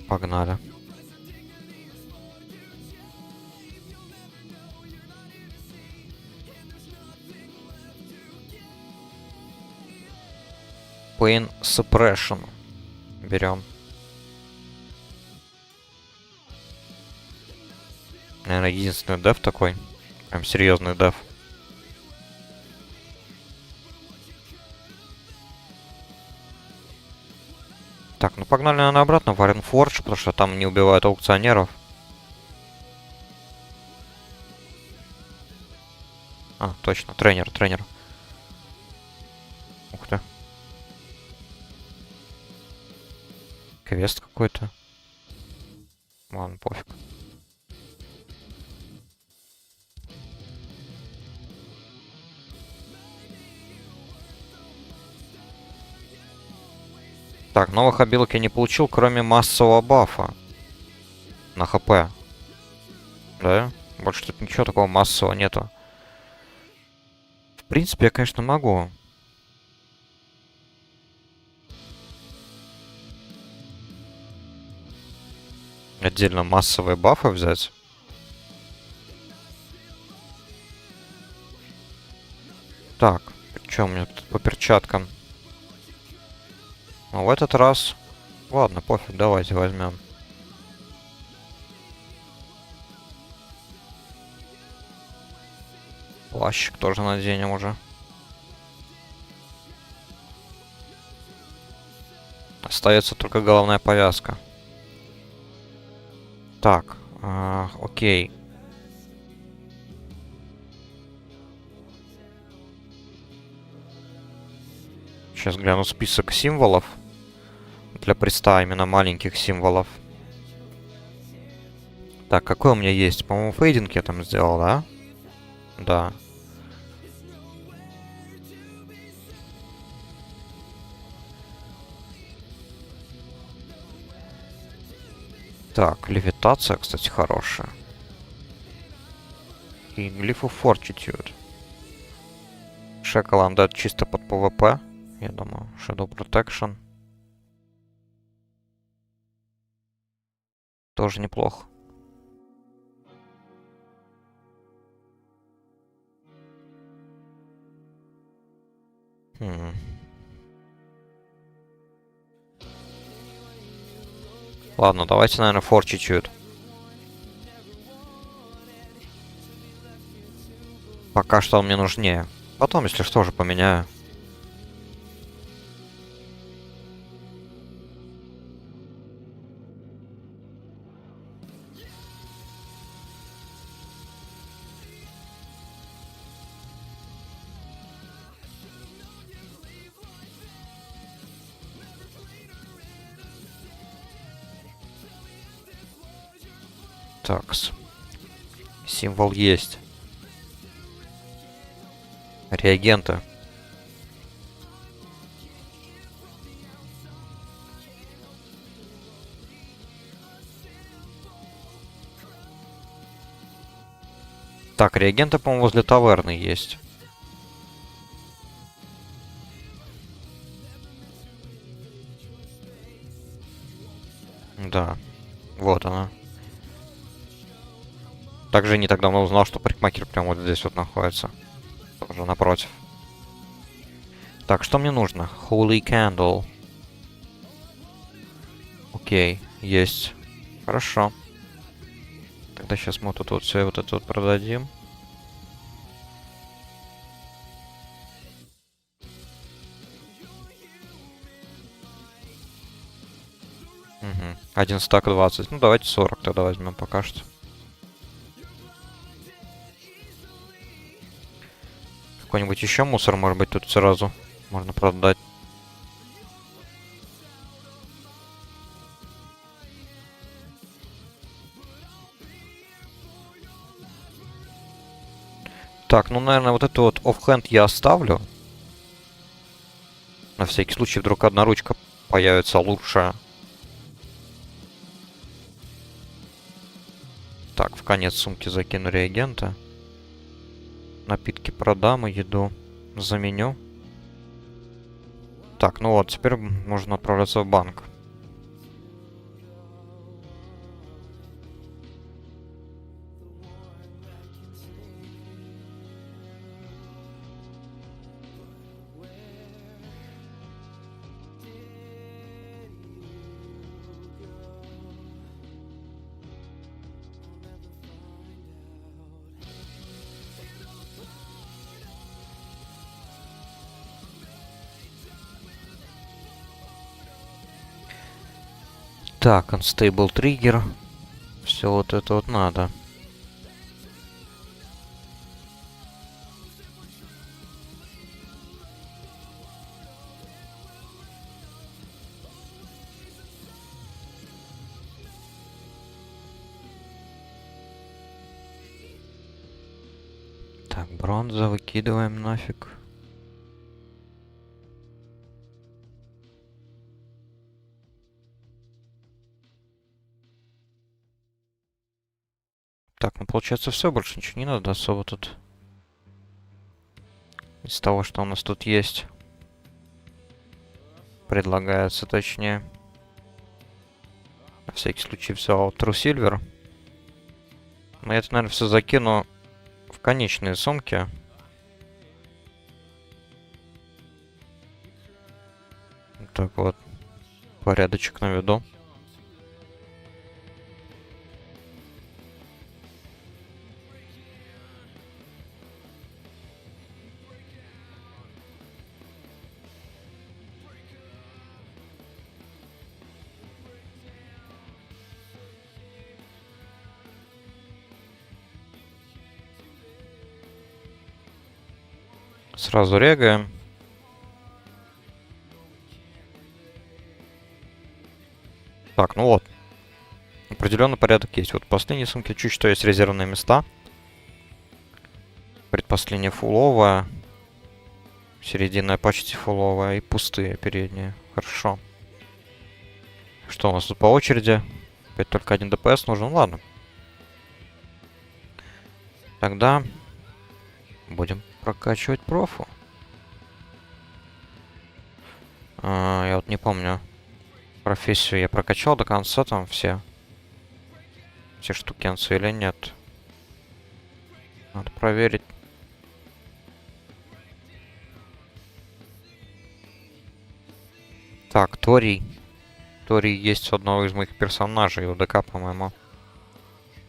Погнали. Pain Suppression. Берем. Наверное, единственный деф такой. Прям серьезный деф. Так, ну погнали, наверное, обратно в Ironforge, потому что там не убивают аукционеров. А, точно, тренер. Ух ты. Квест какой-то. Ладно, пофиг. Так, новых обилок я не получил, кроме массового бафа на ХП. Да? Больше тут ничего такого массового нету. В принципе, я, конечно, могу. Отдельно массовые бафы взять. Так, что у меня тут по перчаткам? Ну, в этот раз... Ладно, пофиг, давайте возьмем. Плащик тоже наденем уже. Остается только головная повязка. Так, окей. Сейчас гляну список символов. Для приста именно маленьких символов. Так, какой у меня есть? По-моему, фейдинг я там сделал, да? Да. Так, левитация, кстати, хорошая. И глифу Fortitude. Шекалан, да, чисто под PvP. Я думаю, Shadow Protection. Тоже неплохо. Ладно, давайте, наверное, Fortitude. Пока что он мне нужнее. Потом, если что, уже поменяю. Такс. Символ есть. Реагенты. Так, реагенты, по-моему, возле таверны есть. Да. Вот она. Также не так давно узнал, что парикмахер прямо вот здесь вот находится. Тоже напротив. Так, что мне нужно? Holy Candle. Окей, есть. Хорошо. Тогда сейчас мы тут вот все вот это вот продадим. Угу. Один стак 20. Ну, давайте 40 тогда возьмем пока что. Какой-нибудь еще мусор, может быть, тут сразу можно продать. Так, ну, наверное, вот эту вот оффхенд я оставлю. На всякий случай, вдруг одна ручка появится лучше. Так, в конец сумки закину реагента. Напитки продам и еду заменю. Так, ну вот, теперь можно отправляться в банк. Так, unstable триггер. Все вот это вот надо. Так, бронза выкидываем нафиг. Так, ну получается все, больше ничего не надо особо тут. Из того, что у нас тут есть. Предлагается, точнее. На всякий случай взял True Silver. Но я это, наверное, все закину в конечные сумки. Так вот. Порядочек наведу. Сразу регаем. Так, ну вот. Определенный порядок есть. Вот в последней сумке чуть что есть резервные места. Предпоследняя фуловая. Серединная почти фуловая. И пустые передние. Хорошо. Что у нас тут по очереди? Опять только один ДПС нужен. Ладно. Тогда будем прокачивать профу. Я вот не помню. Профессию я прокачал до конца там все штукенцы или нет. Надо проверить. Так, Торий. Торий есть у одного из моих персонажей, у ДК, по-моему.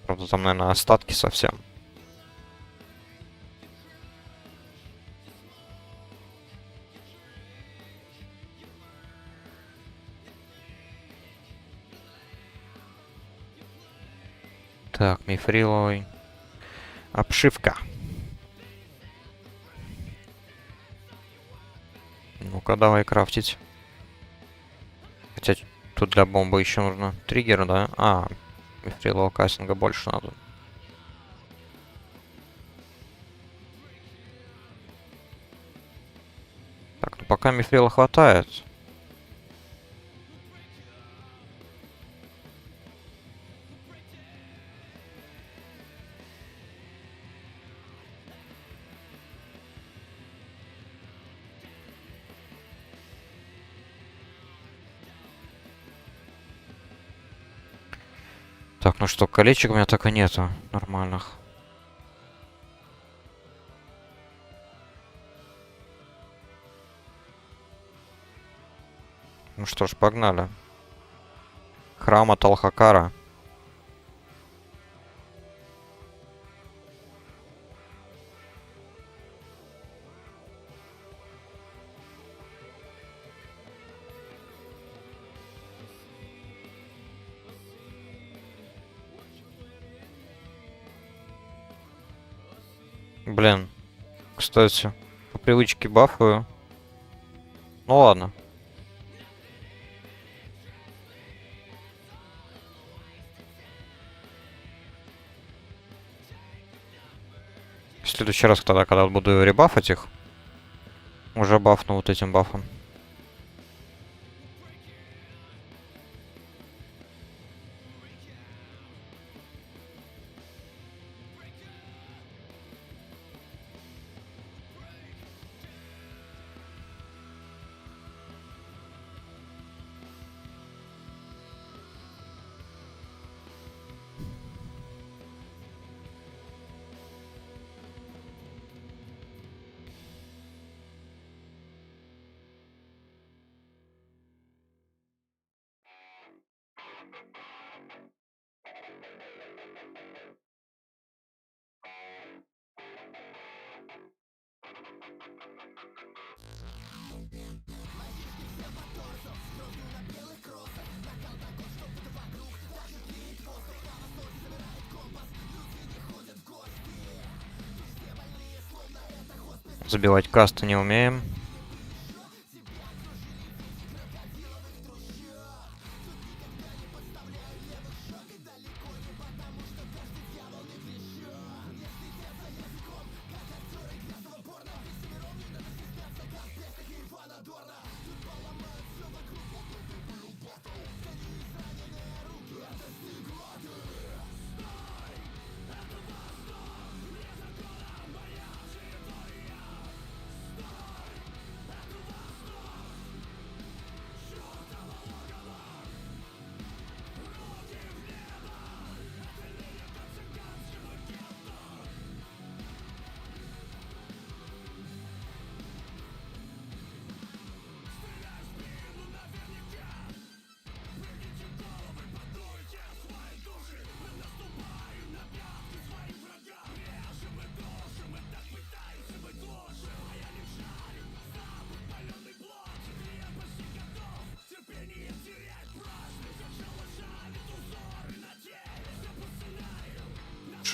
Правда, там, наверное, остатки совсем. Так, мифриловый. Обшивка. Ну-ка, давай крафтить. Хотя тут для бомбы еще нужно триггер, да? Мифрилового кастинга больше надо. Так, ну пока мифрила хватает. Так, ну что, колечек у меня так и нету нормальных. Ну что ж, погнали. Храм Талхакара. Блин, кстати, по привычке бафаю. Ну ладно. В следующий раз тогда, когда буду ребафать их, уже бафну вот этим бафом. Забивать касты не умеем.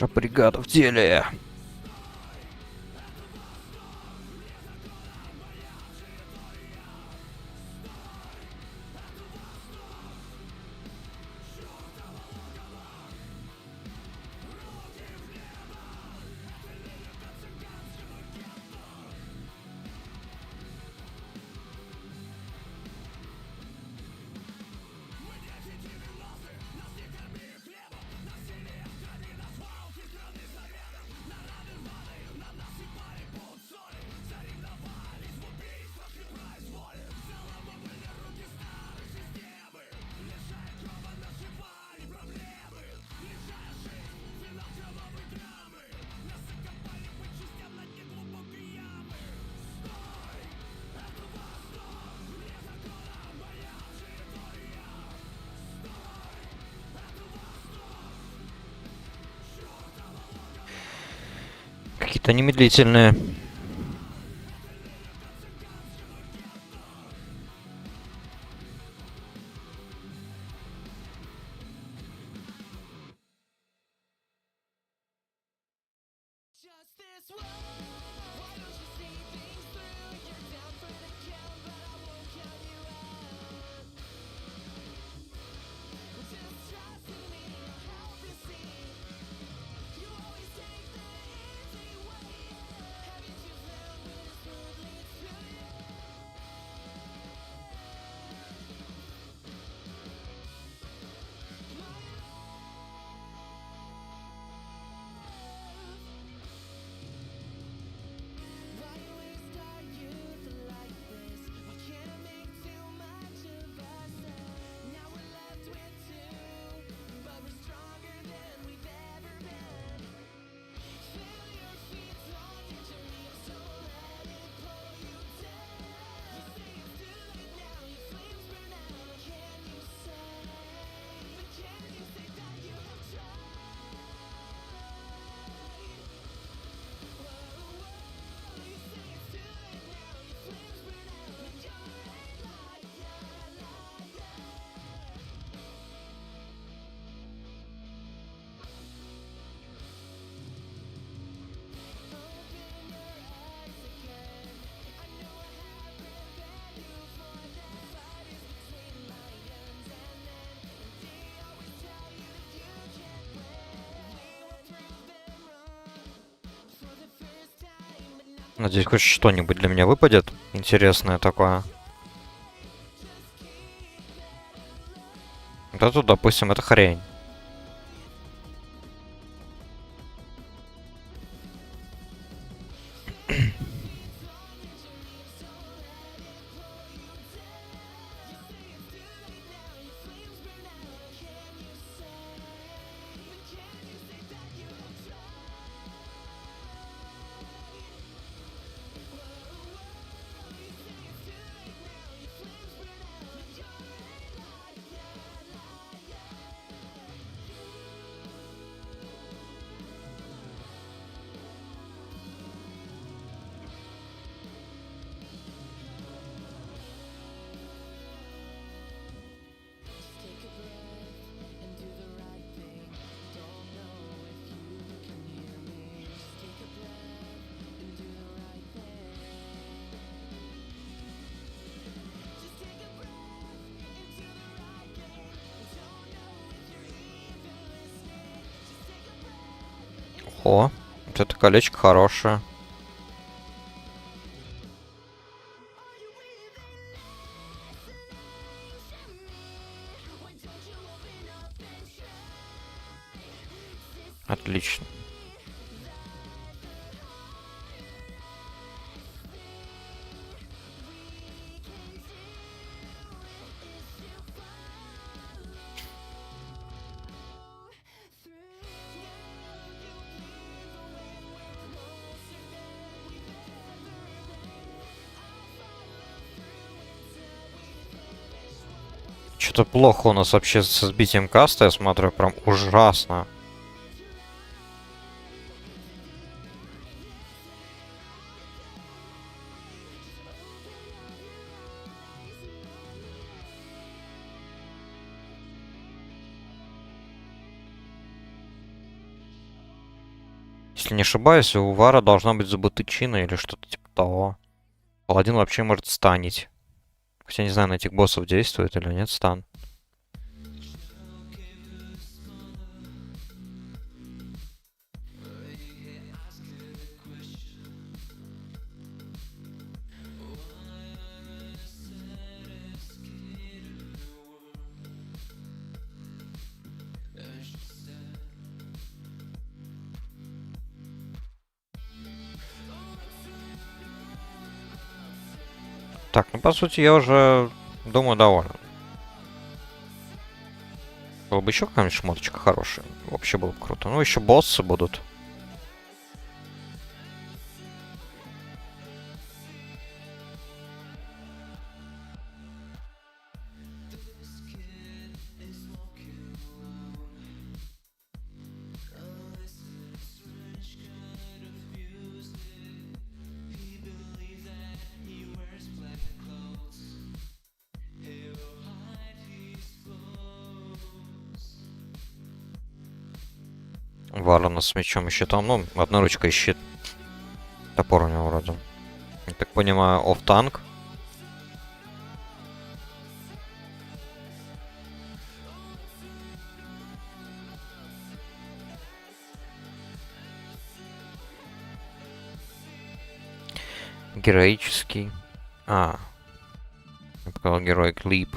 Наша бригада в деле. Какие-то немедлительные. Надеюсь, хоть что-нибудь для меня выпадет интересное такое. Вот это, допустим, это хрень. О, вот это колечко хорошее. Отлично. Что-то плохо у нас вообще со сбитием каста, я смотрю, прям ужасно. Если не ошибаюсь, у Вара должна быть зуботычина или что-то типа того. Паладин вообще может станить. Хотя не знаю, на этих боссов действует или нет стан. Так, ну по сути я уже думаю доволен. Было бы еще какая-нибудь шмоточка хорошая. Вообще было бы круто. Ну, еще боссы будут. Варана с мечом и щитом. Ну, одна ручка и щит. Топор у него вроде. Я так понимаю, офф-танк. Героический. А. Я показал героик лип.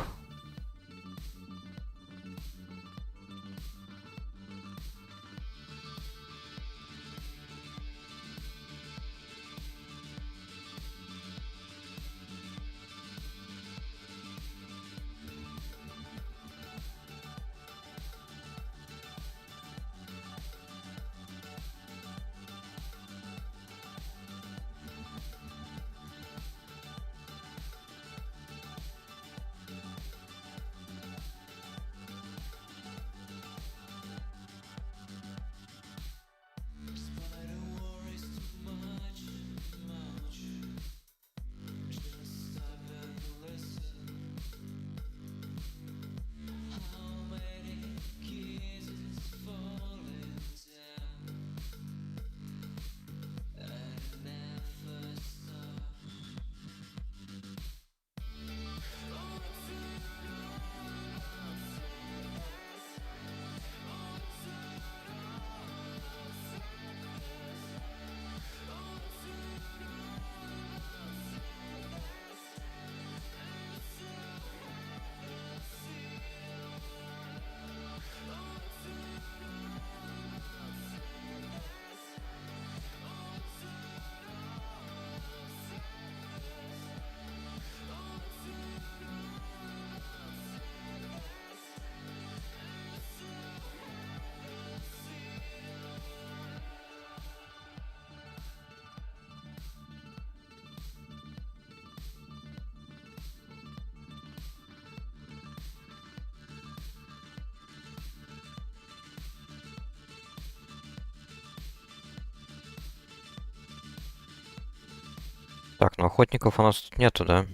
Так, ну охотников у нас тут нету, да?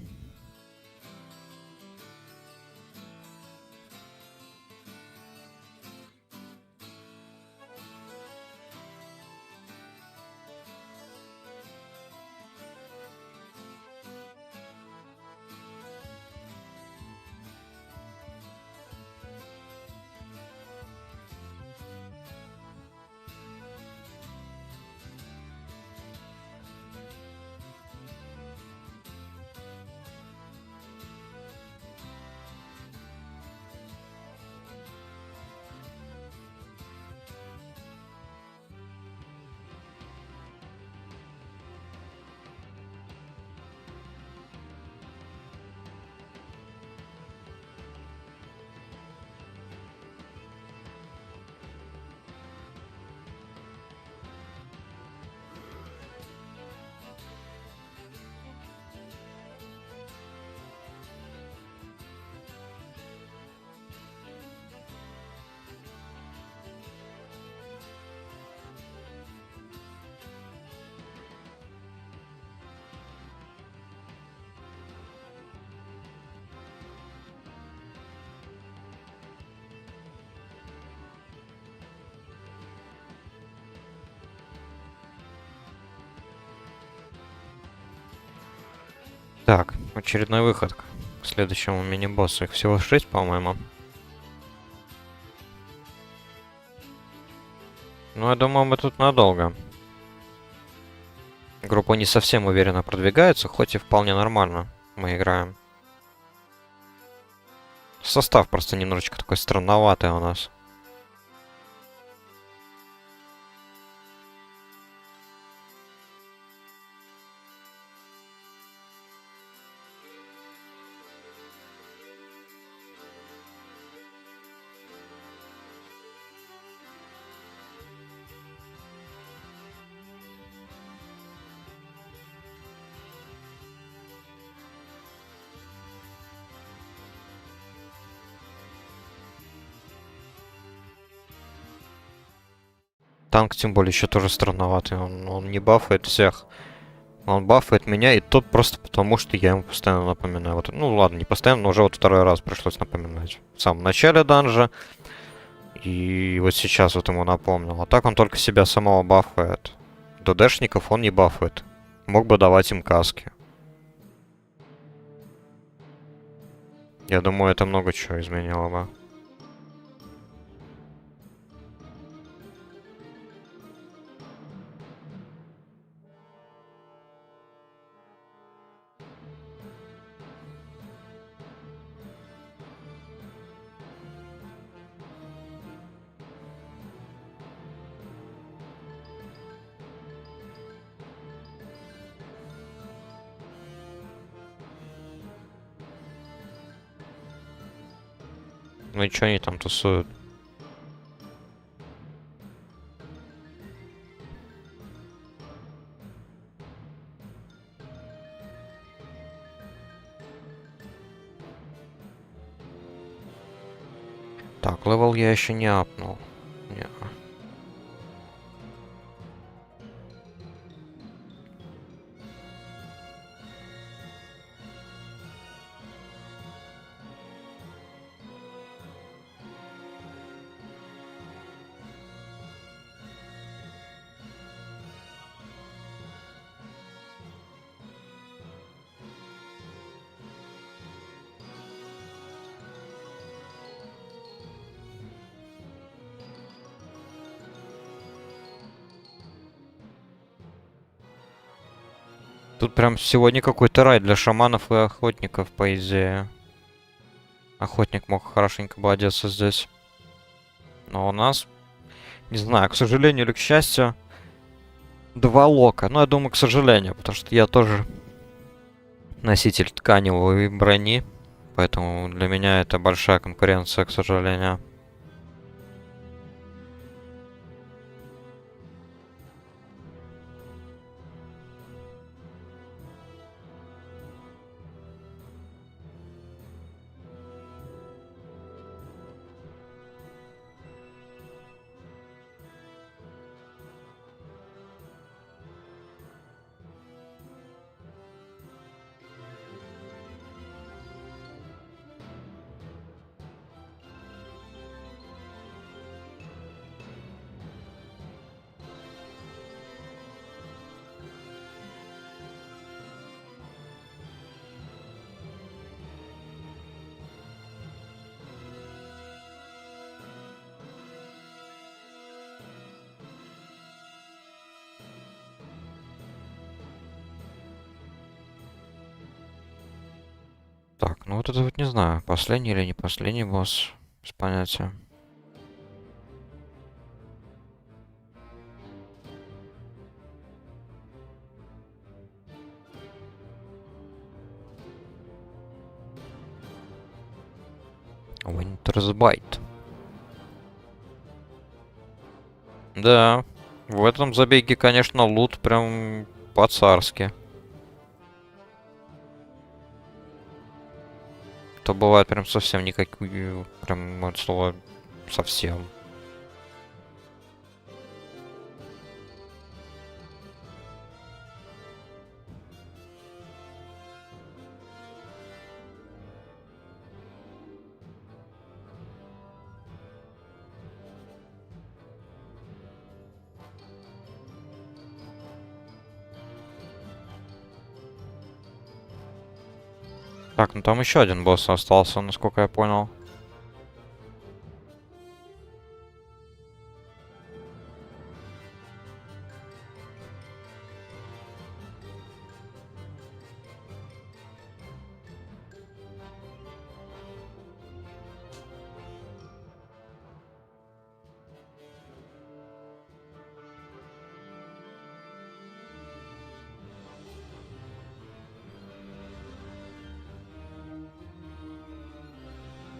Так, очередной выход к следующему мини-боссу. Их всего 6, по-моему. Ну, я думаю, мы тут надолго. Группа не совсем уверенно продвигается, хоть и вполне нормально мы играем. Состав просто немножечко такой странноватый у нас. Танк, тем более, еще тоже странноватый. Он не бафает всех. Он бафает меня, и тот просто потому, что я ему постоянно напоминаю. Вот, ну ладно, не постоянно, но уже вот второй раз пришлось напоминать. В самом начале данжа. И вот сейчас вот ему напомнил. А так он только себя самого бафает. ДДшников он не бафает. Мог бы давать им каски. Я думаю, это много чего изменило бы. Ну и что они там тусуют? Так, левел я еще не апнул. Не. Тут прям сегодня какой-то рай для шаманов и охотников, по идее. Охотник мог хорошенько бы одеться здесь. Но у нас, не знаю, к сожалению или к счастью, два лока. Ну, я думаю, к сожалению, потому что я тоже носитель тканевой брони. Поэтому для меня это большая конкуренция, к сожалению. Ну вот это вот не знаю, последний или не последний босс, без понятия. Winter's Bite. Да, в этом забеге, конечно, лут прям по-царски. То бывает прям совсем никакую, прям от слова совсем. Так, ну там еще один босс остался, насколько я понял.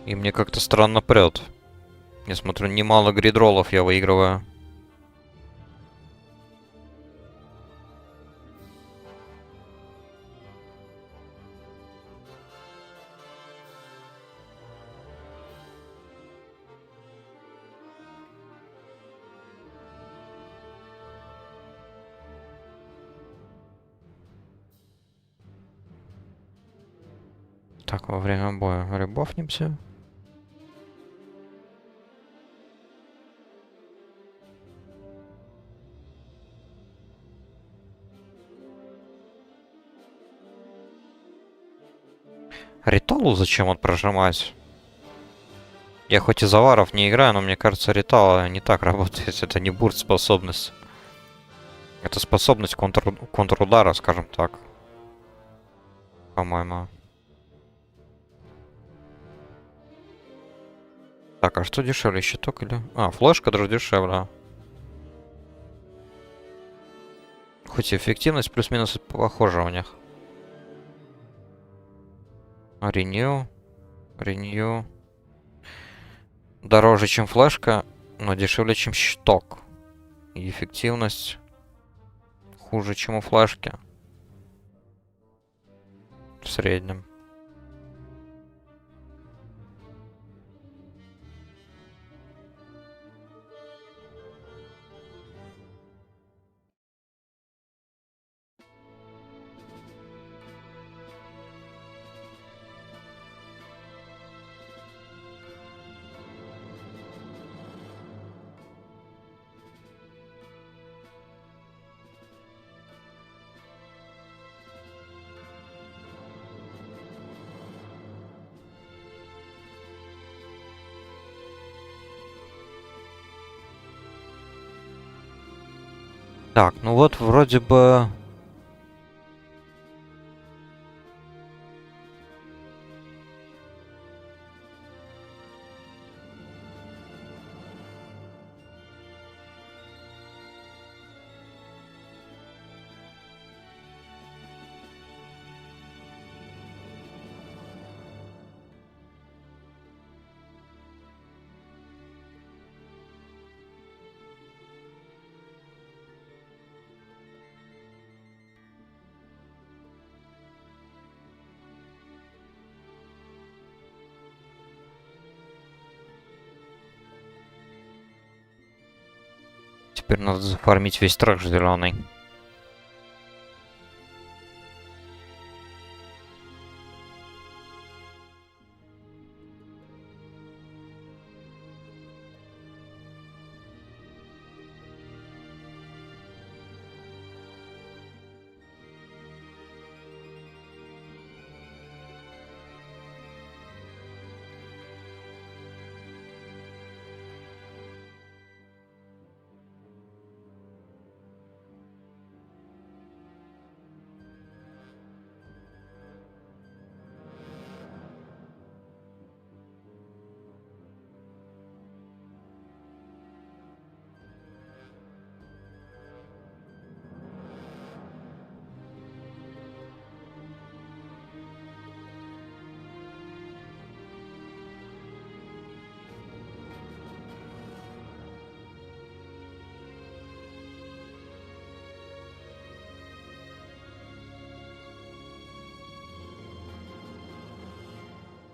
И мне как-то странно прет. Я смотрю, немало гридролов я выигрываю. Так, во время боя ребафнемся. Риталу зачем вот прожимать? Я хоть и за варов не играю, но мне кажется, Ритала не так работает. Это не бурт способность. Это способность контрудара, скажем так. По-моему. Так, а что дешевле, щиток или... А, флешка даже дешевле. Хоть и эффективность плюс-минус похожа у них. Renew. Renew. Дороже, чем флешка, но дешевле, чем щиток. И эффективность хуже, чем у флешки. В среднем. Так, ну вот вроде бы... Теперь надо зафармить весь трек зеленый.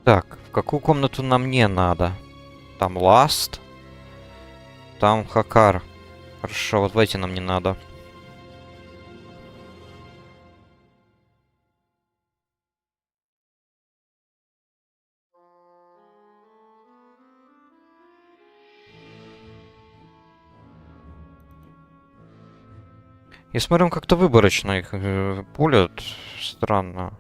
Так, в какую комнату нам не надо? Там Last, там Хакар. Хорошо, вот в эти нам не надо. И смотрим, как-то выборочно их пулят. Странно.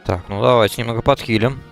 Так, ну давайте немного подхилим.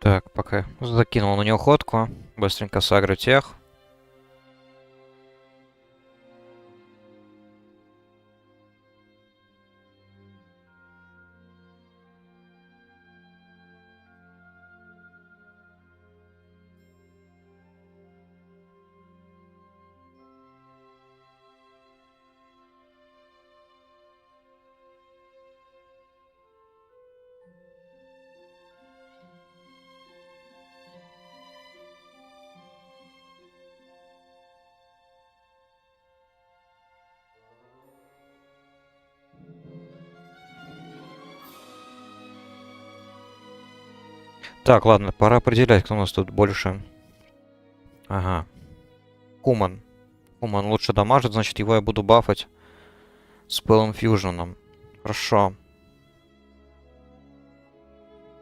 Так, пока закинул на него ходку. Быстренько сагрю тех. Так, ладно, пора определять, кто у нас тут больше. Ага. Хуман. Хуман лучше дамажит, значит его я буду бафать Spell Infusion'ом. Хорошо.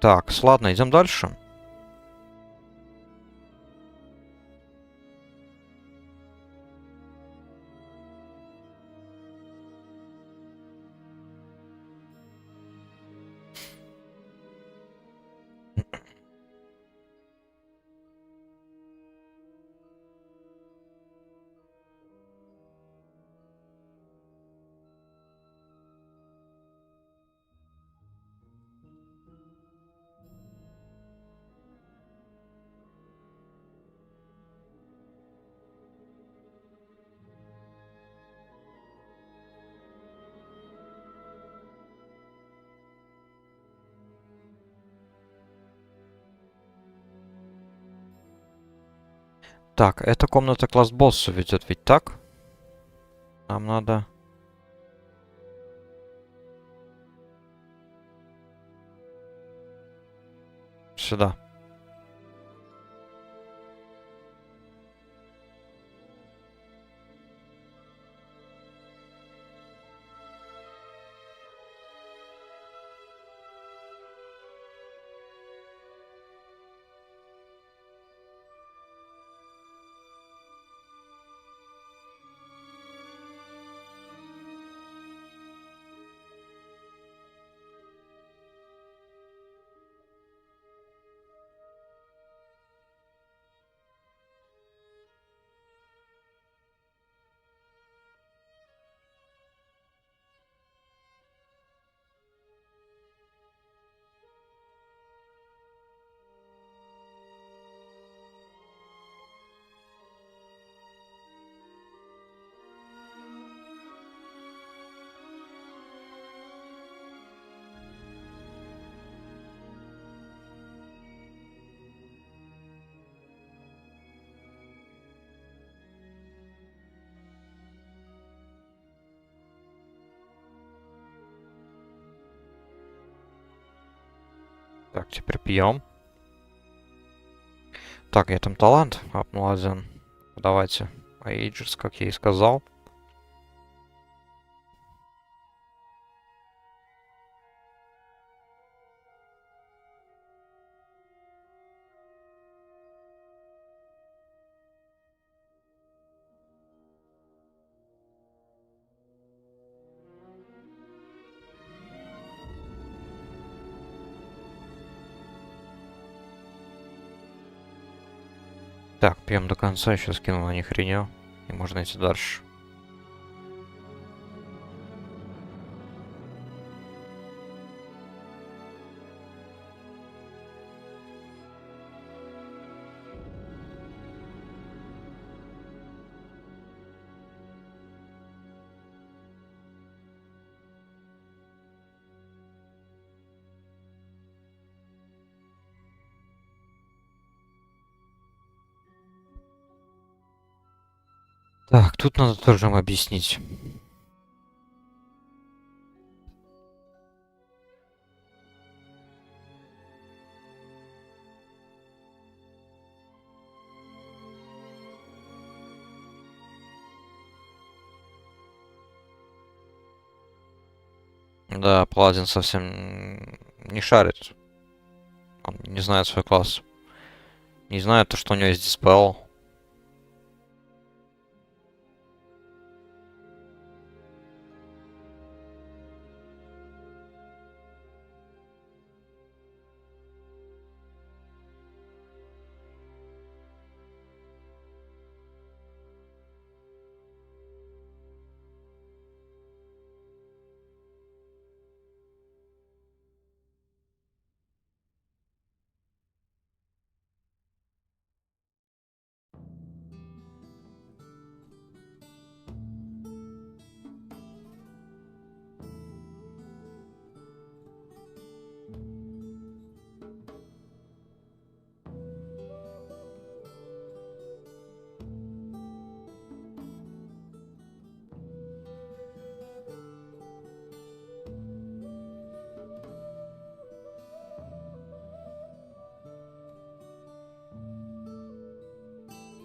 Так, ладно, идем дальше. Так, эта комната к ласт-боссу ведет, ведь так? Нам надо... Сюда. Так, теперь пьем. Так, я там талант апнул один. Давайте. Aegis, как я и сказал. Так, пьем до конца, сейчас кину на них реню. И можно идти дальше. Так, тут надо тоже им объяснить. Да, Паладин совсем не шарит. Он не знает свой класс. Не знает то, что у него есть диспел.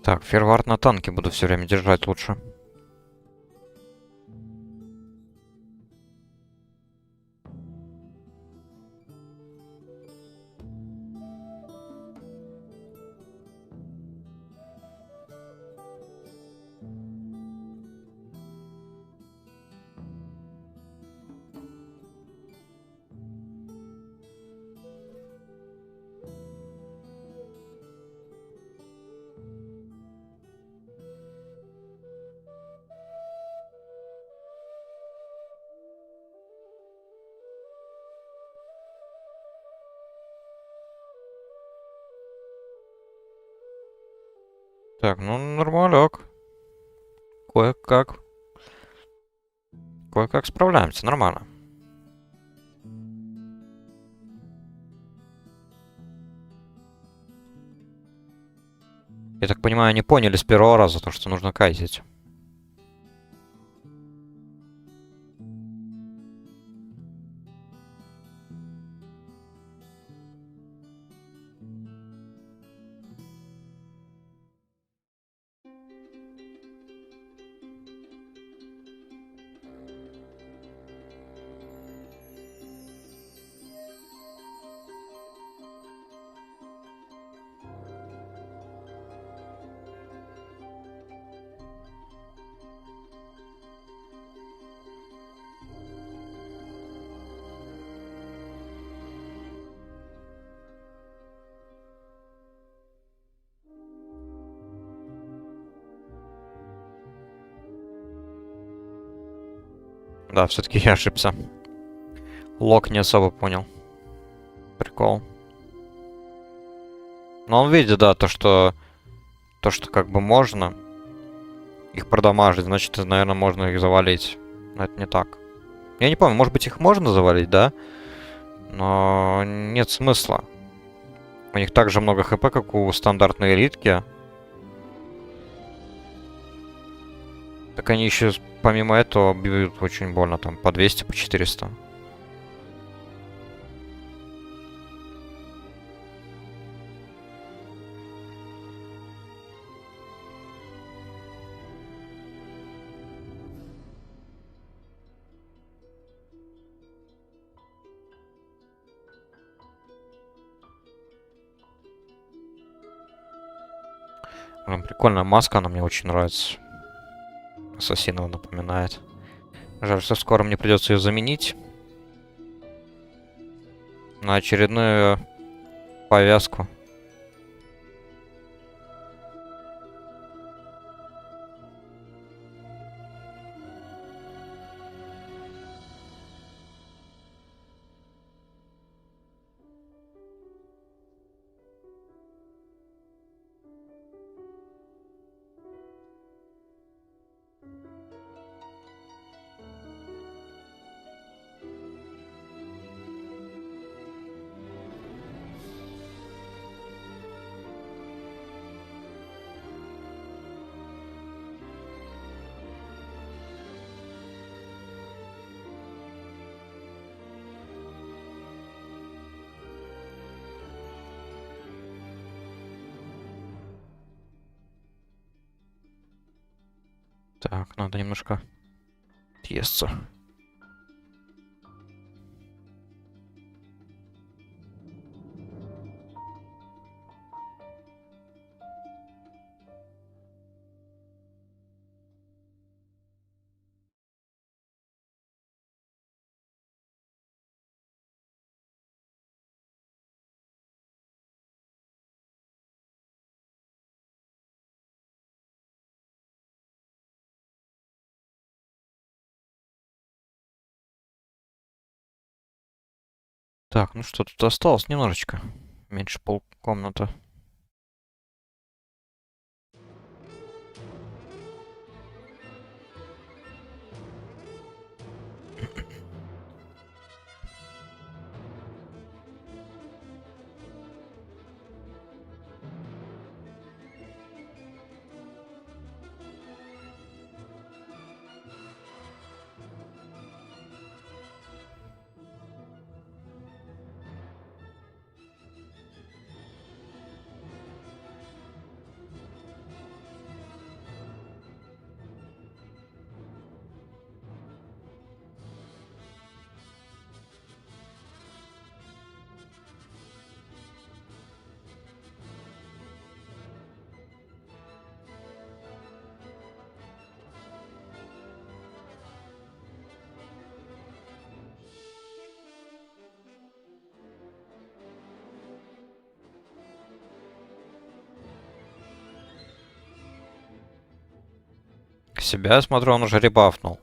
Так, фервард на танке буду все время держать лучше. Так, ну нормалек. Кое-как. Кое-как справляемся, нормально. Я так понимаю, они поняли с первого раза то, что нужно кайтить. Да, все-таки я ошибся. Лок не особо понял. Прикол. Но он видит, да, то, что как бы можно их продамажить, значит, наверное, можно их завалить. Но это не так. Я не помню, может быть, их можно завалить, да? Но нет смысла. У них так же много хп, как у стандартной элитки. Так они еще, помимо этого, бьют очень больно, там, по 200, по 400. Блин, прикольная маска, она мне очень нравится. Ассасинова напоминает. Жаль, что скоро мне придется ее заменить на очередную повязку. Так, надо немножко съесться. Так, ну что, тут осталось немножечко. Меньше полкомнаты. Себя, я смотрю, он уже ребафнул.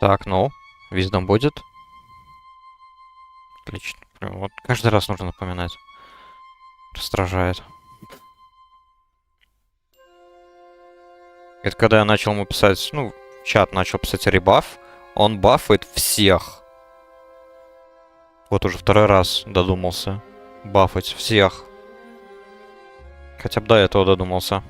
Так, ну, виздом будет. Отлично. Прям вот каждый раз нужно напоминать. Раздражает. Это когда я начал ему писать, ну, в чат начал писать ребаф, он бафает всех. Вот уже второй раз додумался бафать всех. Хотя бы до этого додумался.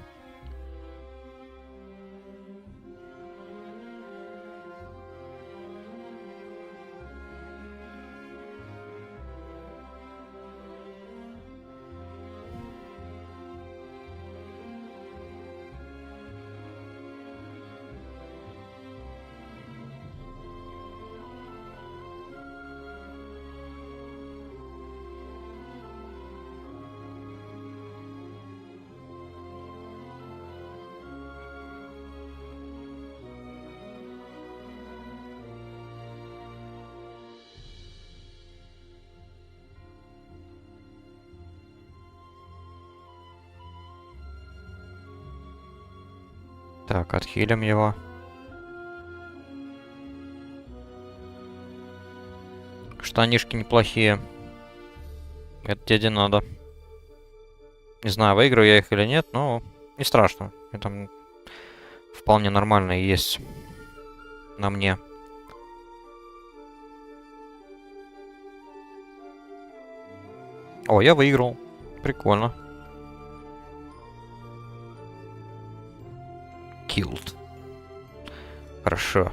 Так, отхилим его. Штанишки неплохие. Это деде надо. Не знаю, выиграю я их или нет, но не страшно. Это вполне нормально и есть на мне. О, я выиграл. Прикольно. Killed. Хорошо.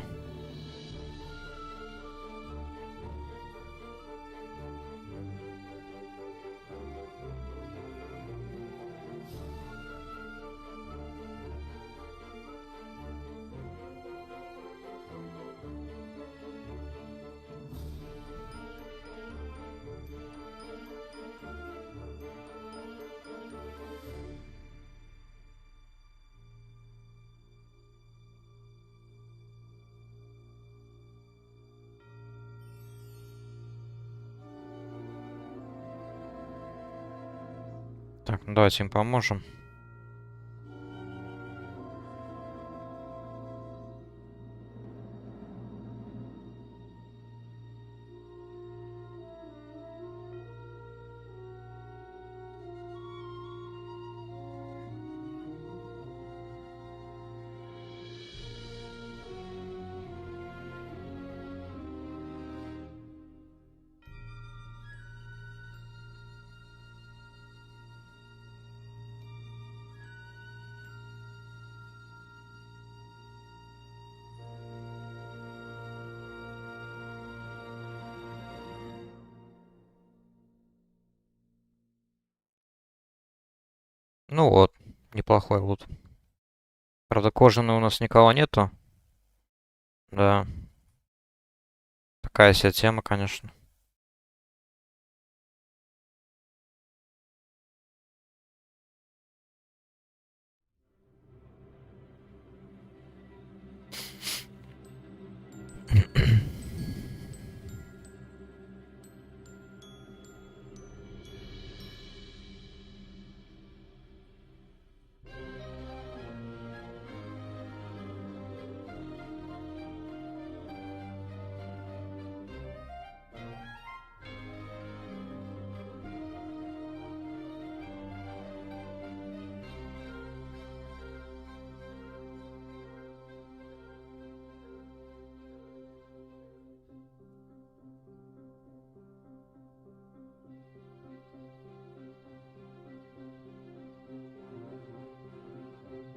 Так, ну давайте им поможем. Ну вот, неплохой лут. Правда, кожаный у нас никого нету. Да. Такая себе тема, конечно.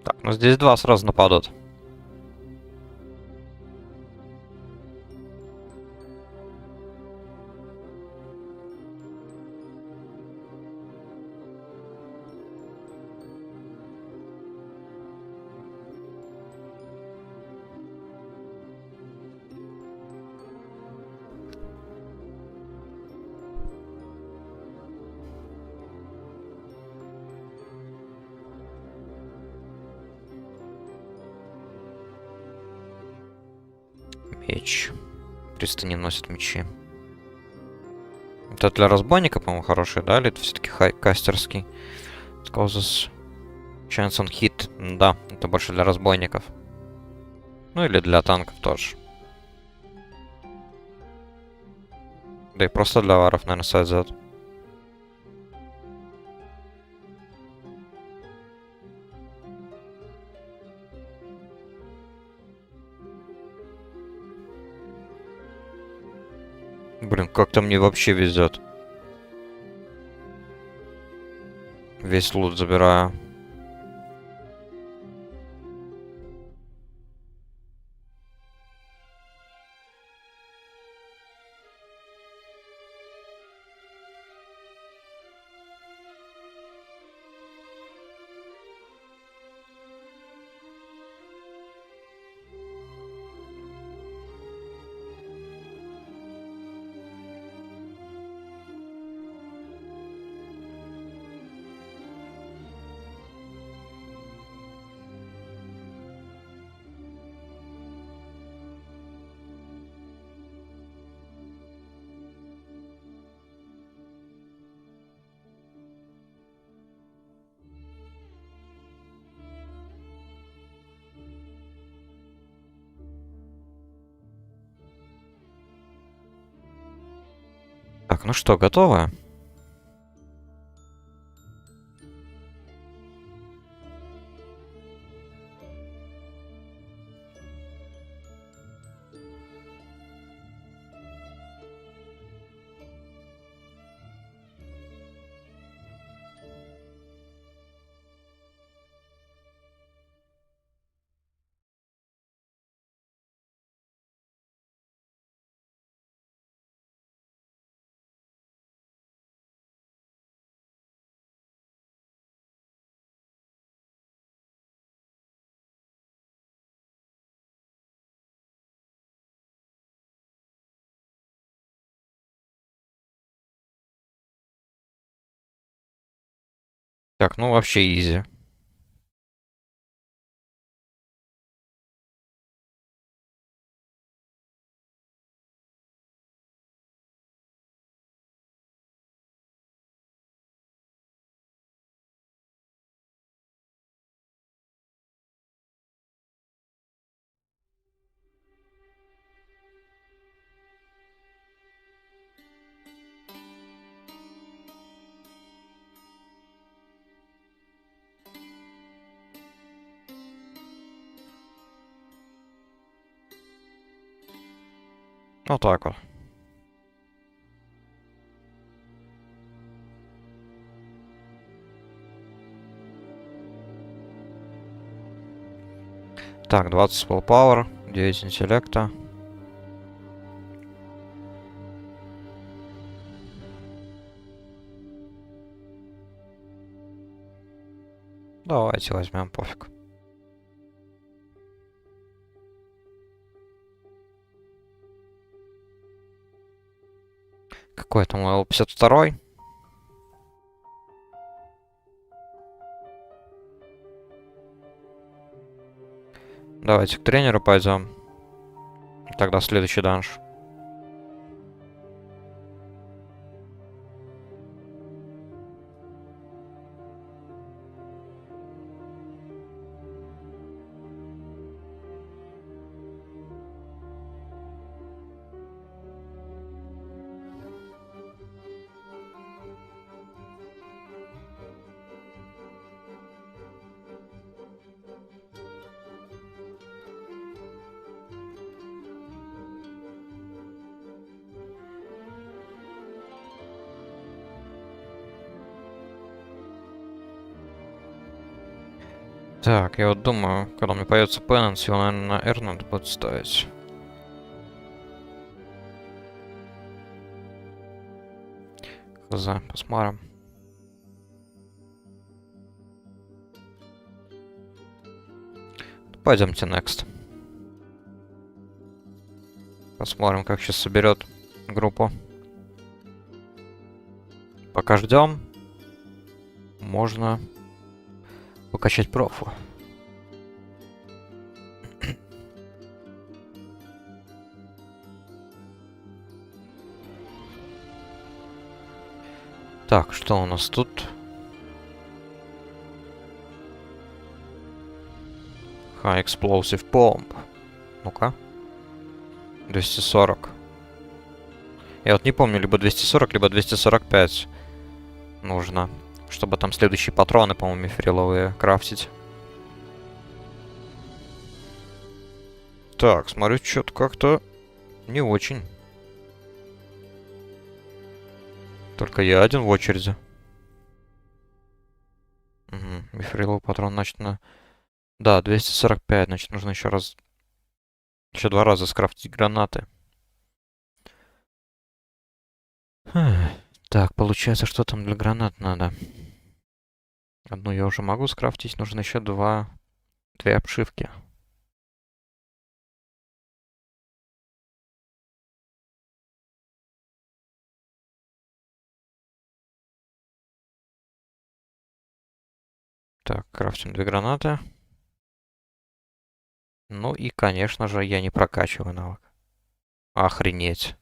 Так, ну здесь два сразу нападут. Меч. Пристани носят мечи. Это для разбойника, по-моему, хороший, да? Или это все-таки кастерский? Causes chance on hit. Да, это больше для разбойников. Ну или для танков тоже. Да и просто для варов, наверное, сойдет. Блин, как-то мне вообще везет. Весь лут забираю. Так, ну что, готово? Так, ну вообще изи. Вот так вот. Так, 20 willpower, 9 интеллекта. Давайте возьмем, пофиг. Какой там level 52? Давайте к тренеру пойдем. Тогда следующий данж. Так, я вот думаю, когда мне появится Penance, его, наверное, на R надо будет ставить. Хз, посмотрим. Пойдемте next. Посмотрим, как сейчас соберет группу. Пока ждем. Можно покачать профу. Так, что у нас тут? High Explosive Bomb. Ну-ка. 240. Я вот не помню, либо 240, либо 245 нужно, чтобы там следующие патроны, по-моему, мифриловые крафтить. Так, смотрю, что-то как-то не очень. Только я один в очереди. Угу. Мифриловый патрон, значит, на... Да, 245, значит, нужно еще раз... Еще 2 раза скрафтить гранаты. Так, получается, что там для гранат надо? Одну я уже могу скрафтить, нужно еще 2 обшивки. Так, крафтим 2 гранаты. Ну и, конечно же, я не прокачиваю навык. Охренеть.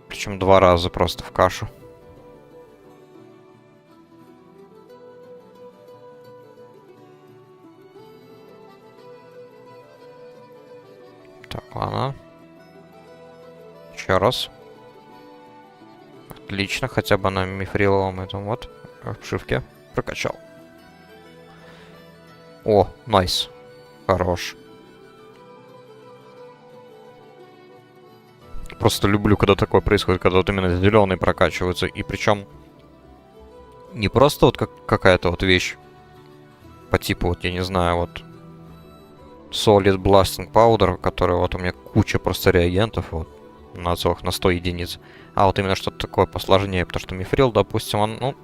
Причем 2 раза просто в кашу. Так, ладно. Еще раз. Отлично, хотя бы на мифриловом этом вот обшивке прокачал. О, найс. Хорош. Просто люблю, когда такое происходит, когда вот именно зеленые прокачиваются. И причем не просто вот какая-то вот вещь по типу, вот я не знаю, вот Solid Blasting Powder, которая вот у меня куча просто реагентов, вот, на целых на 100 единиц. А вот именно что-то такое посложнее, потому что мифрил, допустим, он, ну,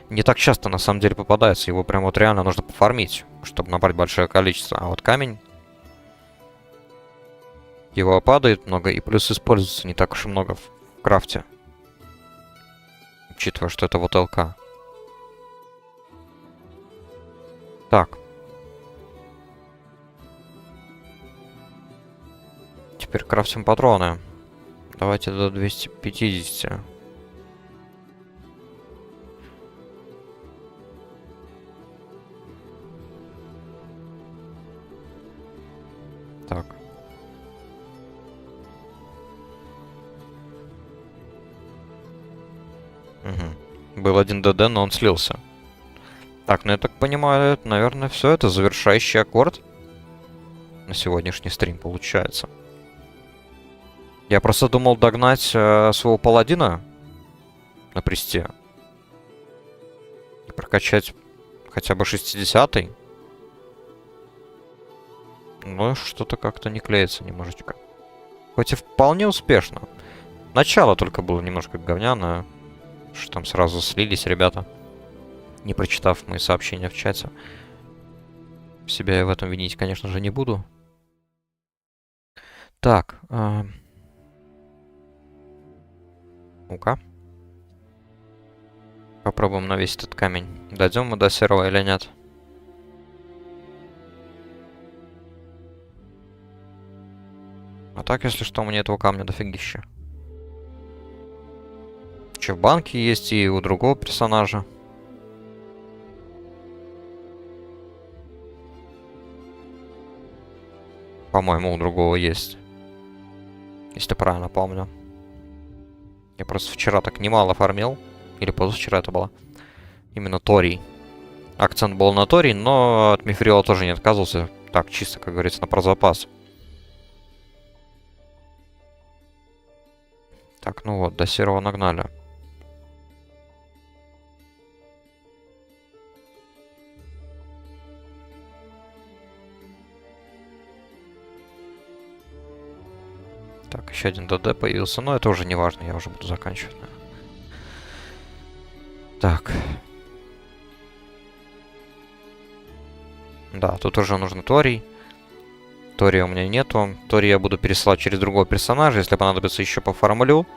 не так часто на самом деле попадается. Его прям вот реально нужно пофармить, чтобы набрать большое количество. А вот камень, его падает много, и плюс используется не так уж и много в крафте. Учитывая, что это вот ЛК. Так. Теперь крафтим патроны. Давайте до 250. Так. Угу. Был 1 ДД, но он слился. Так, ну я так понимаю, это, наверное, все это завершающий аккорд на сегодняшний стрим получается. Я просто думал догнать своего паладина на престе. И прокачать хотя бы 60-й. Но что-то как-то не клеится немножечко. Хоть и вполне успешно. Начало только было немножко говняное. Что там сразу слились ребята, не прочитав мои сообщения в чате. Себя я в этом винить, конечно же, не буду. Так. Ну-ка. Попробуем навесить этот камень. Дойдем мы до серого или нет? А так, если что, мне этого камня дофигища. Че, в банке есть и у другого персонажа. По-моему, у другого есть. Если правильно помню. Я просто вчера так немало фармил. Или позавчера это было. Именно Торий. Акцент был на Торий, но от мифрила тоже не отказывался. Так, чисто, как говорится, на прозапас. Так, ну вот, до серого нагнали. Так, еще один ДД появился, но это уже не важно, я уже буду заканчивать. Так. Да, тут уже нужен Торий. Тория у меня нету. Торий я буду пересылать через другого персонажа, если понадобится еще пофармлю.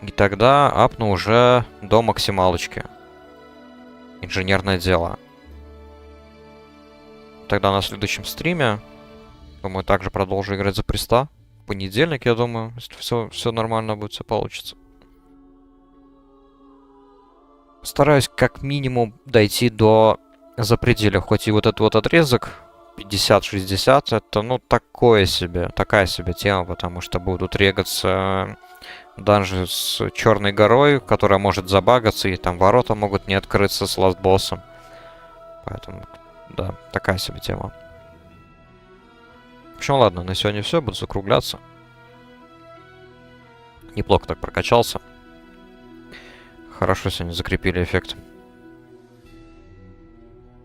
И тогда апну уже до максималочки. Инженерное дело. Тогда на следующем стриме, думаю, также продолжу играть за преста. В понедельник, я думаю, если все нормально будет, все получится. Стараюсь как минимум дойти до запределя. Хоть и вот этот вот отрезок 50-60, это, ну, такая себе тема, потому что будут регаться данжи с черной горой, которая может забагаться, и там ворота могут не открыться с ластбоссом. Поэтому да, такая себе тема. В общем, ладно, на сегодня все, буду закругляться. Неплохо так прокачался. Хорошо сегодня закрепили эффект.